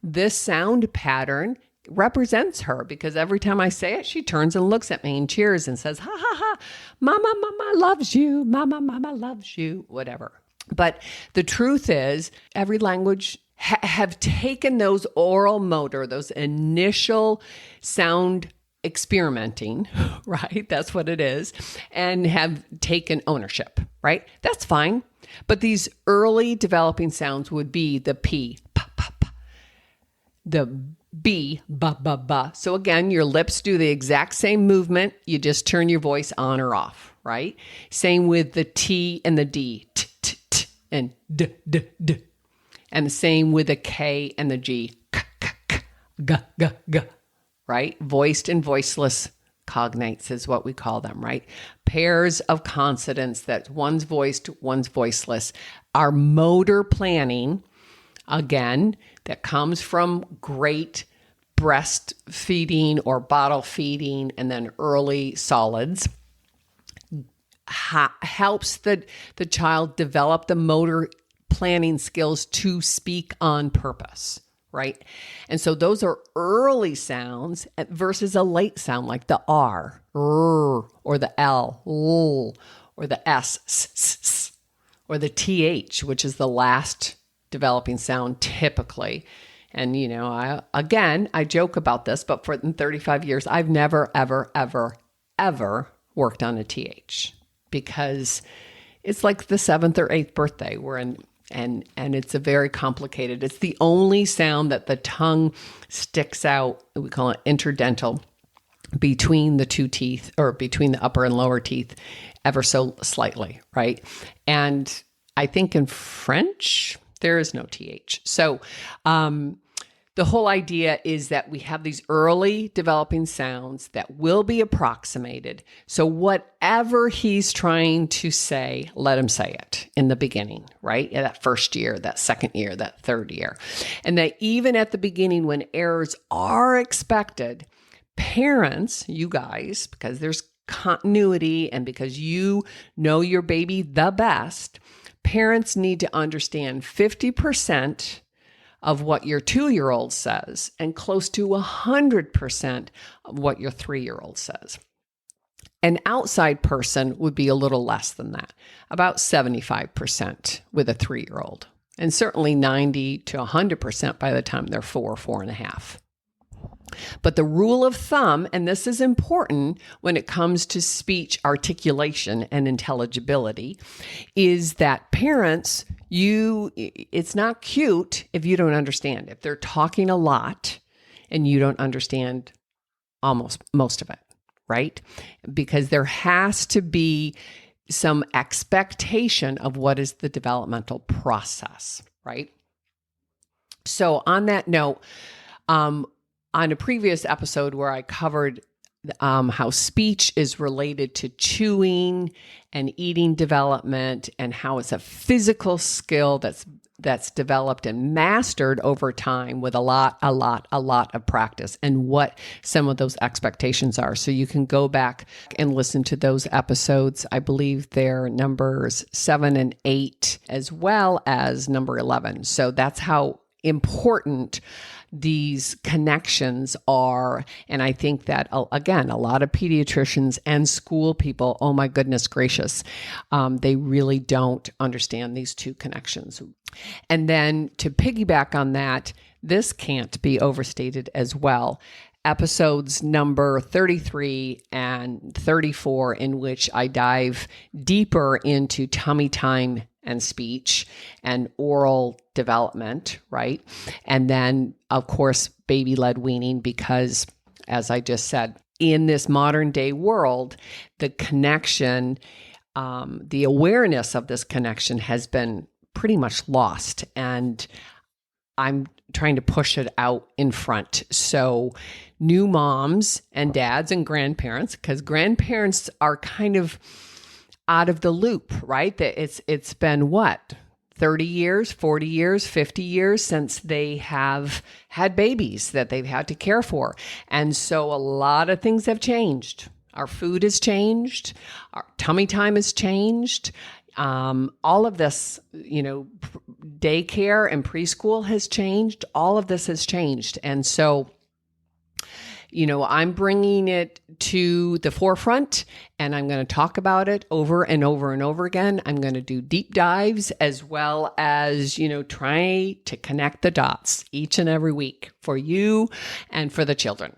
this sound pattern represents her, because every time I say it, she turns and looks at me and cheers and says, ha, ha, ha, mama loves you, mama loves you, whatever. But the truth is, every language have taken those oral motor, those initial sound experimenting, right? That's what it is, and have taken ownership, right? That's fine. But these early developing sounds would be the P, pa, pa, pa, the B, ba, ba, ba. So again, your lips do the exact same movement. You just turn your voice on or off, right? Same with the T and the D, t, t, t, and d, d, d. And the same with the K and the G, k, k, k, g, g, g. Right? Voiced and voiceless cognates is what we call them, right? Pairs of consonants that one's voiced, one's voiceless. Our motor planning, again, that comes from great breastfeeding or bottle feeding and then early solids, helps the child develop the motor planning skills to speak on purpose. Right? And so those are early sounds versus a late sound like the R, or the L, or the S, or the TH, which is the last developing sound typically. And, I joke about this, but for 35 years, I've never, ever, ever, ever worked on a TH, because it's like the 7th or 8th birthday. And it's a very complicated. It's the only sound that the tongue sticks out. We call it interdental, between the two teeth, or between the upper and lower teeth, ever so slightly, right? And I think in French, there is no TH. So the whole idea is that we have these early developing sounds that will be approximated. So whatever he's trying to say, let him say it in the beginning, right? That first year, that second year, that third year. And that even at the beginning, when errors are expected, parents, you guys, because there's continuity and because you know your baby the best, parents need to understand 50% of what your 2-year-old says and close to 100% of what your 3-year-old says. An outside person would be a little less than that, about 75% with a 3-year-old, and certainly 90 to 100% by the time they're 4.5. But the rule of thumb, and this is important when it comes to speech articulation and intelligibility, is that parents, it's not cute if you don't understand. If they're talking a lot and you don't understand almost most of it, right? Because there has to be some expectation of what is the developmental process, right? So on that note, on a previous episode where I covered how speech is related to chewing and eating development and how it's a physical skill that's developed and mastered over time with a lot of practice, and what some of those expectations are. So you can go back and listen to those episodes. I believe they're numbers 7 and 8 as well as number 11. So that's how important these connections are. And I think that, again, a lot of pediatricians and school people, oh my goodness gracious, they really don't understand these two connections. And then to piggyback on that, this can't be overstated as well. Episodes number 33 and 34, in which I dive deeper into tummy time and speech and oral development, right? And then, of course, baby-led weaning, because, as I just said, in this modern day world, the connection, the awareness of this connection has been pretty much lost. And I'm trying to push it out in front. So new moms and dads and grandparents, because grandparents are kind of out of the loop, right? That it's been what, 30 years, 40 years, 50 years since they have had babies that they've had to care for. And so a lot of things have changed. Our food has changed. Our tummy time has changed. All of this, daycare and preschool has changed. All of this has changed. And so, I'm bringing it to the forefront, and I'm going to talk about it over and over and over again. I'm going to do deep dives, as well as, try to connect the dots each and every week for you and for the children.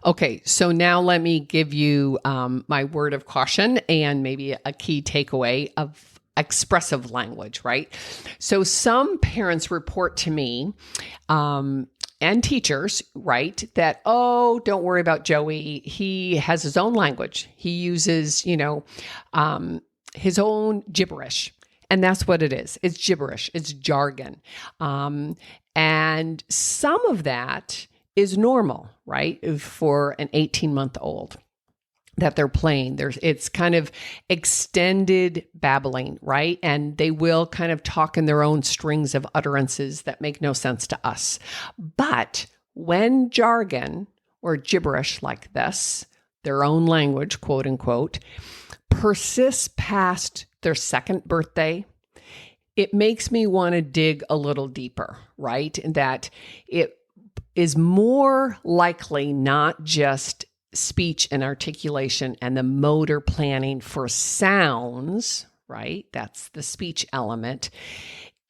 Okay, so now let me give you my word of caution and maybe a key takeaway of expressive language, right? So some parents report to me, and teachers, right, that, oh, don't worry about Joey. He has his own language. He uses, his own gibberish. And that's what it is. It's gibberish. It's jargon. And some of that is normal, right, for an 18-month-old that they're playing. It's kind of extended babbling, right? And they will kind of talk in their own strings of utterances that make no sense to us. But when jargon or gibberish like this, their own language, quote unquote, persists past their second birthday, it makes me want to dig a little deeper, right? That it is more likely not just speech and articulation and the motor planning for sounds, right? That's the speech element.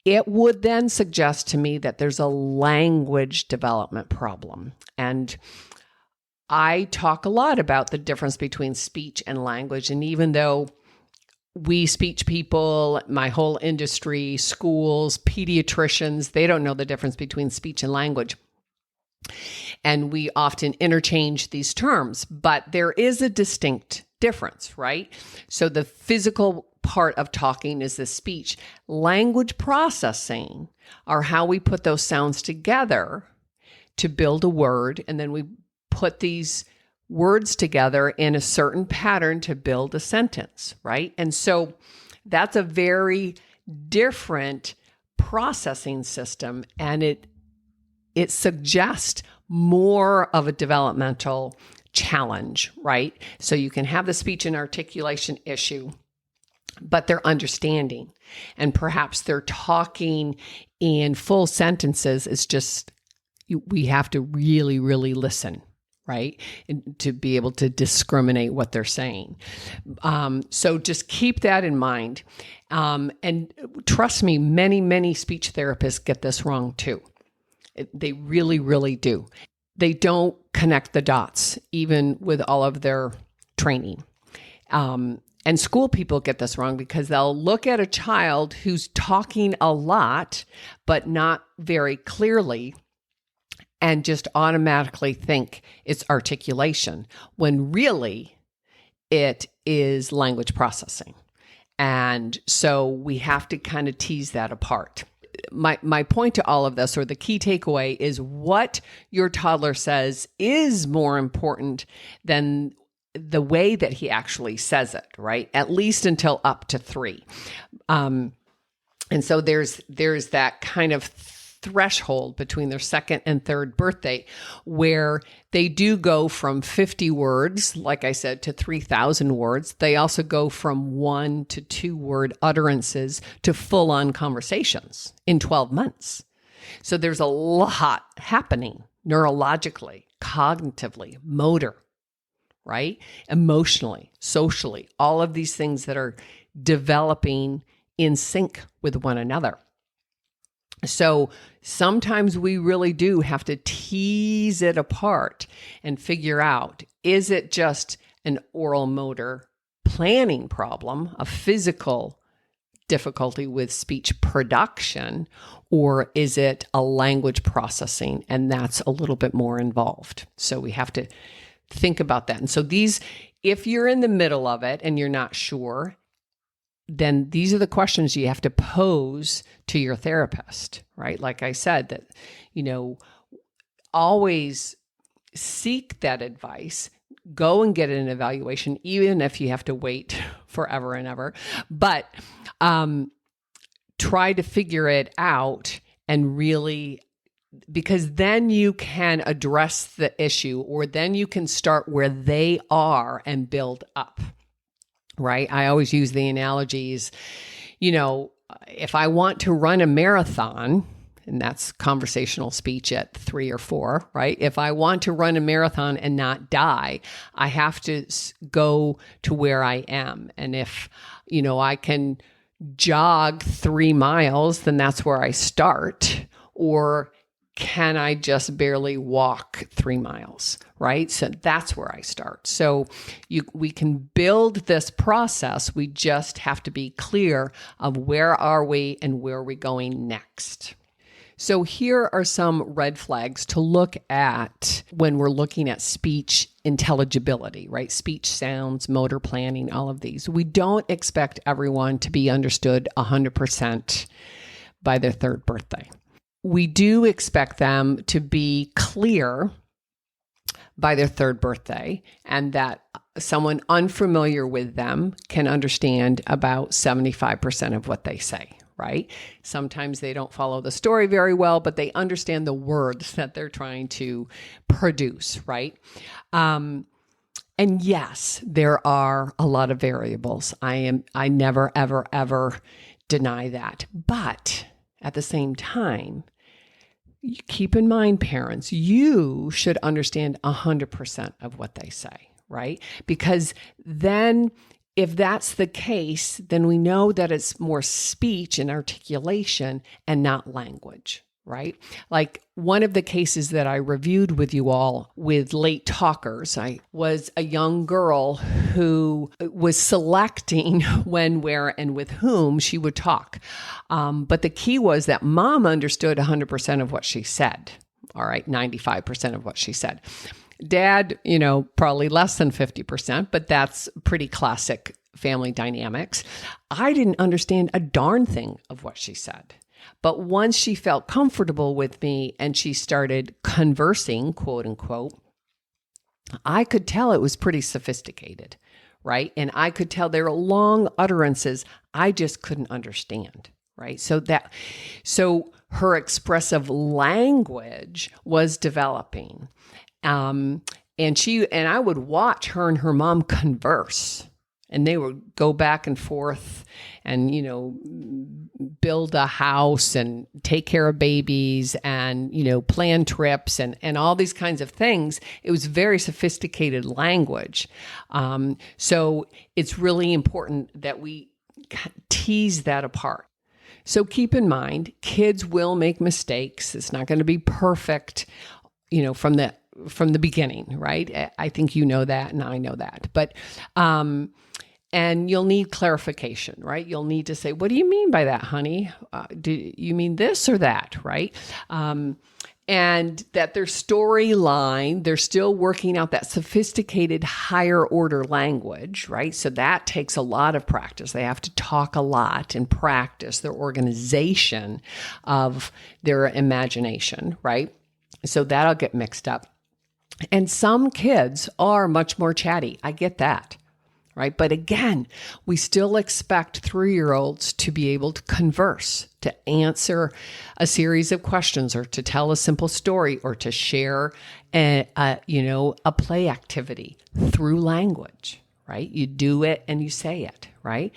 It would then suggest to me that there's a language development problem. And I talk a lot about the difference between speech and language. And even though we speech people, my whole industry, schools, pediatricians, they don't know the difference between speech and language. And we often interchange these terms, but there is a distinct difference, right? So the physical part of talking is the speech. Language processing are how we put those sounds together to build a word, and then we put these words together in a certain pattern to build a sentence, right? And so that's a very different processing system, and it suggests more of a developmental challenge, right? So you can have the speech and articulation issue, but they're understanding, and perhaps they're talking in full sentences. It's just, we have to really, really listen, right? And to be able to discriminate what they're saying. So just keep that in mind. And trust me, many, many speech therapists get this wrong too. They really, really do. They don't connect the dots, even with all of their training. And school people get this wrong because they'll look at a child who's talking a lot, but not very clearly, and just automatically think it's articulation, when really it is language processing. And so we have to kind of tease that apart. My point to all of this, or the key takeaway, is what your toddler says is more important than the way that he actually says it, right? At least until up to 3. And so there's that kind of threshold between their second and third birthday where they do go from 50 words, like I said, to 3,000 words. They also go from 1 to 2 word utterances to full-on conversations in 12 months. So there's a lot happening neurologically, cognitively, motor, right? Emotionally, socially, all of these things that are developing in sync with one another. So sometimes we really do have to tease it apart and figure out, is it just an oral motor planning problem, a physical difficulty with speech production, or is it a language processing? And that's a little bit more involved. So we have to think about that. And so if you're in the middle of it and you're not sure, then these are the questions you have to pose to your therapist, right? Like I said, that, always seek that advice, go and get an evaluation, even if you have to wait forever and ever, but try to figure it out and really, because then you can address the issue, or then you can start where they are and build up. Right? I always use the analogies, if I want to run a marathon, and that's conversational speech at 3 or 4, right? If I want to run a marathon and not die, I have to go to where I am. And if, I can jog 3 miles, then that's where I start. Or can I just barely walk 3 miles, right? So that's where I start. So we can build this process. We just have to be clear of where are we and where are we going next. So here are some red flags to look at when we're looking at speech intelligibility, right? Speech sounds, motor planning, all of these. We don't expect everyone to be understood 100% by their 3rd birthday. We do expect them to be clear by their 3rd birthday, and that someone unfamiliar with them can understand about 75% of what they say, right? Sometimes they don't follow the story very well, but they understand the words that they're trying to produce, right? And yes, there are a lot of variables. I never, ever, ever deny that. But at the same time, keep in mind, parents, you should understand 100% of what they say, right? Because then if that's the case, then we know that it's more speech and articulation and not language, right? Like one of the cases that I reviewed with you all with late talkers, I was a young girl who was selecting when, where, and with whom she would talk. But the key was that mom understood 100% of what she said. All right, 95% of what she said. Dad, probably less than 50%, but that's pretty classic family dynamics. I didn't understand a darn thing of what she said. But once she felt comfortable with me and she started conversing, quote unquote, I could tell it was pretty sophisticated, right? And I could tell there were long utterances I just couldn't understand, right? So her expressive language was developing. And I would watch her and her mom converse. And they would go back and forth and, build a house and take care of babies and, plan trips and all these kinds of things. It was very sophisticated language. So it's really important that we tease that apart. So keep in mind, kids will make mistakes. It's not going to be perfect, from the beginning, right? I think you know that, and I know that. But and you'll need clarification, right? You'll need to say, "What do you mean by that, honey? Do you mean this or that?" Right? And that their storyline, they're still working out that sophisticated higher order language, right? So that takes a lot of practice. They have to talk a lot and practice their organization of their imagination, right? So that'll get mixed up. And some kids are much more chatty. I get that, right? But again, we still expect 3-year-olds to be able to converse, to answer a series of questions, or to tell a simple story, or to share a play activity through language, right? You do it and you say it, right?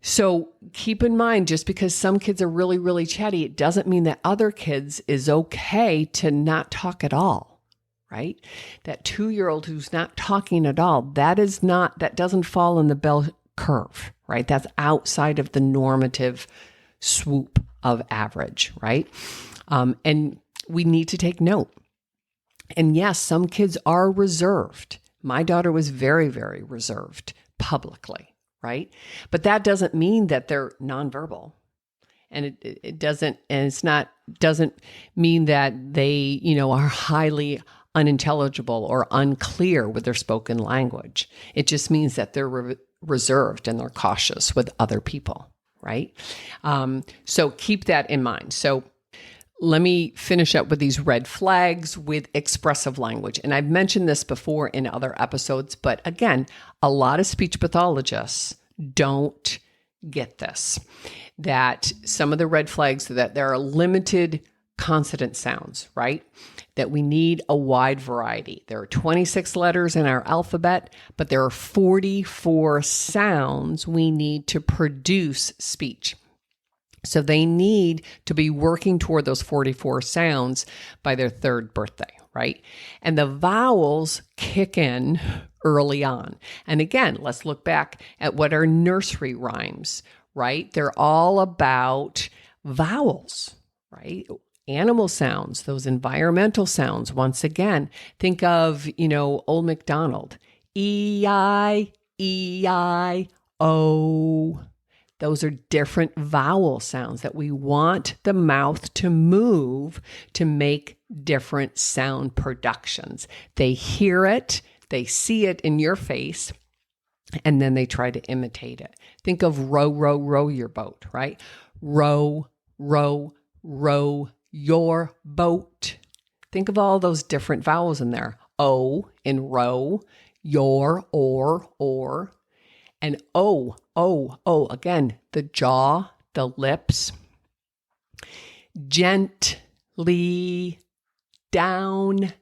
So keep in mind, just because some kids are really, really chatty, it doesn't mean that other kids is okay to not talk at all, right? That 2-year-old who's not talking at all, that doesn't fall in the bell curve, right? That's outside of the normative swoop of average, right? And we need to take note. And yes, some kids are reserved. My daughter was very, very reserved publicly, right? But that doesn't mean that they're nonverbal. And it doesn't mean that they, are highly unintelligible or unclear with their spoken language. It just means that they're reserved and they're cautious with other people, right? So keep that in mind. So let me finish up with these red flags with expressive language. And I've mentioned this before in other episodes, but again, a lot of speech pathologists don't get this, that some of the red flags, that there are limited consonant sounds, right? That we need a wide variety. There are 26 letters in our alphabet, but there are 44 sounds we need to produce speech. So they need to be working toward those 44 sounds by their 3rd birthday, right? And the vowels kick in early on. And again, let's look back at what are nursery rhymes, right? They're all about vowels, right? Animal sounds, those environmental sounds. Once again, think of, Old MacDonald, E-I, E-I-O. Those are different vowel sounds that we want the mouth to move to make different sound productions. They hear it, they see it in your face, and then they try to imitate it. Think of row, row, row your boat, right? Row, row, row your boat. Think of all those different vowels in there. O in row, your, or, and O. Again, the jaw, the lips. Gently down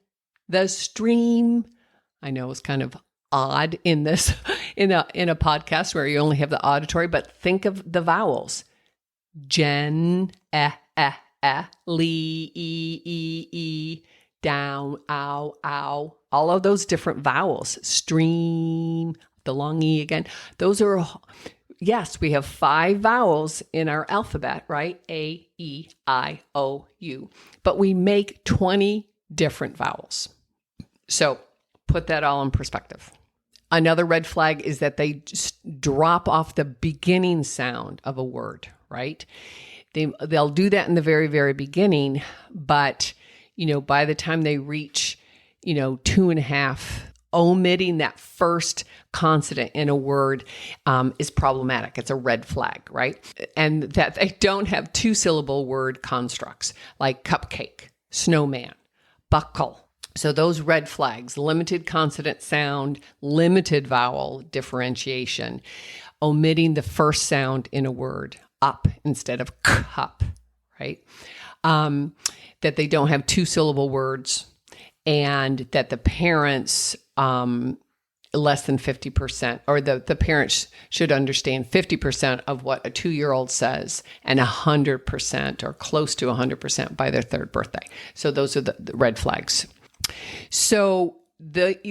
the stream. I know it's kind of odd in this, in a podcast where you only have the auditory, but think of the vowels. Jen, li, e, down, ow. All of those different vowels. Stream, the long E again. Those are, yes, we have 5 vowels in our alphabet, right? A, E, I, O, U. But we make 20 different vowels. So put that all in perspective. Another red flag is that they just drop off the beginning sound of a word, right? They'll do that in the very, very beginning, but, by the time they reach, 2.5, omitting that first consonant in a word is problematic. It's a red flag, right? And that they don't have 2-syllable word constructs like cupcake, snowman, buckle. So those red flags, limited consonant sound, limited vowel differentiation, omitting the first sound in a word, up instead of cup, right? That they don't have 2-syllable words, and that the parents less than 50%, or the parents should understand 50% of what a 2-year-old says and 100% or close to 100% by their 3rd birthday. So those are the red flags. So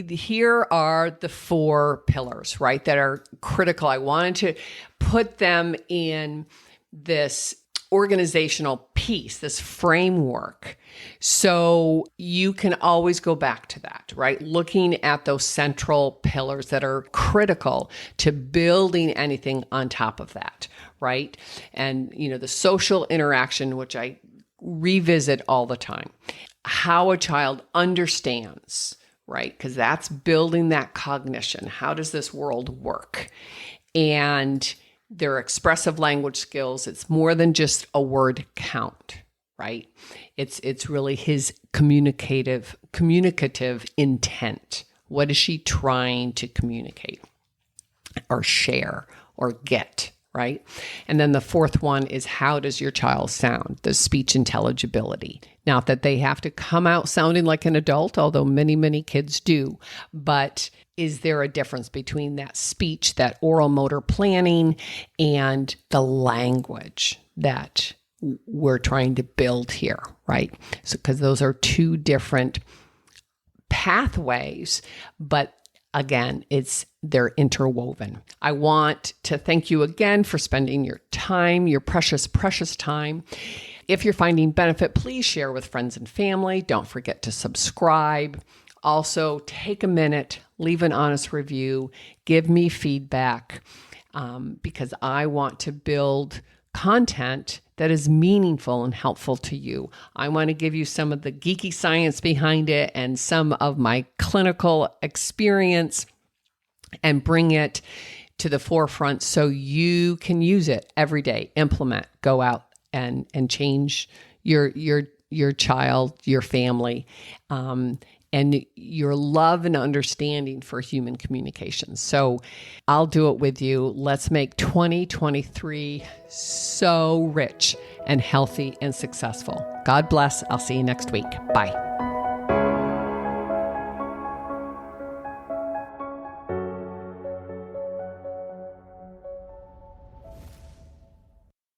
here are the 4 pillars, right, that are critical. I wanted to put them in this organizational piece, this framework, so you can always go back to that, right? Looking at those central pillars that are critical to building anything on top of that, right? And, the social interaction, which I revisit all the time, how a child understands, right? Because that's building that cognition. How does this world work? And their expressive language skills. It's more than just a word count, right? It's really his communicative intent. What is she trying to communicate or share or get, right? And then the 4th one is, how does your child sound? The speech intelligibility. Not that they have to come out sounding like an adult, although many, many kids do, but is there a difference between that speech, that oral motor planning, and the language that we're trying to build here, right? So, because those are 2 different pathways, but again, they're interwoven. I want to thank you again for spending your time, your precious, precious time. If you're finding benefit, please share with friends and family. Don't forget to subscribe. Also, take a minute, leave an honest review, give me feedback, because I want to build content that is meaningful and helpful to you. I want to give you some of the geeky science behind it and some of my clinical experience and bring it to the forefront so you can use it every day, implement, go out and change your child, your family, and your love and understanding for human communication. So I'll do it with you. Let's make 2023 so rich and healthy and successful. God bless. I'll see you next week. Bye.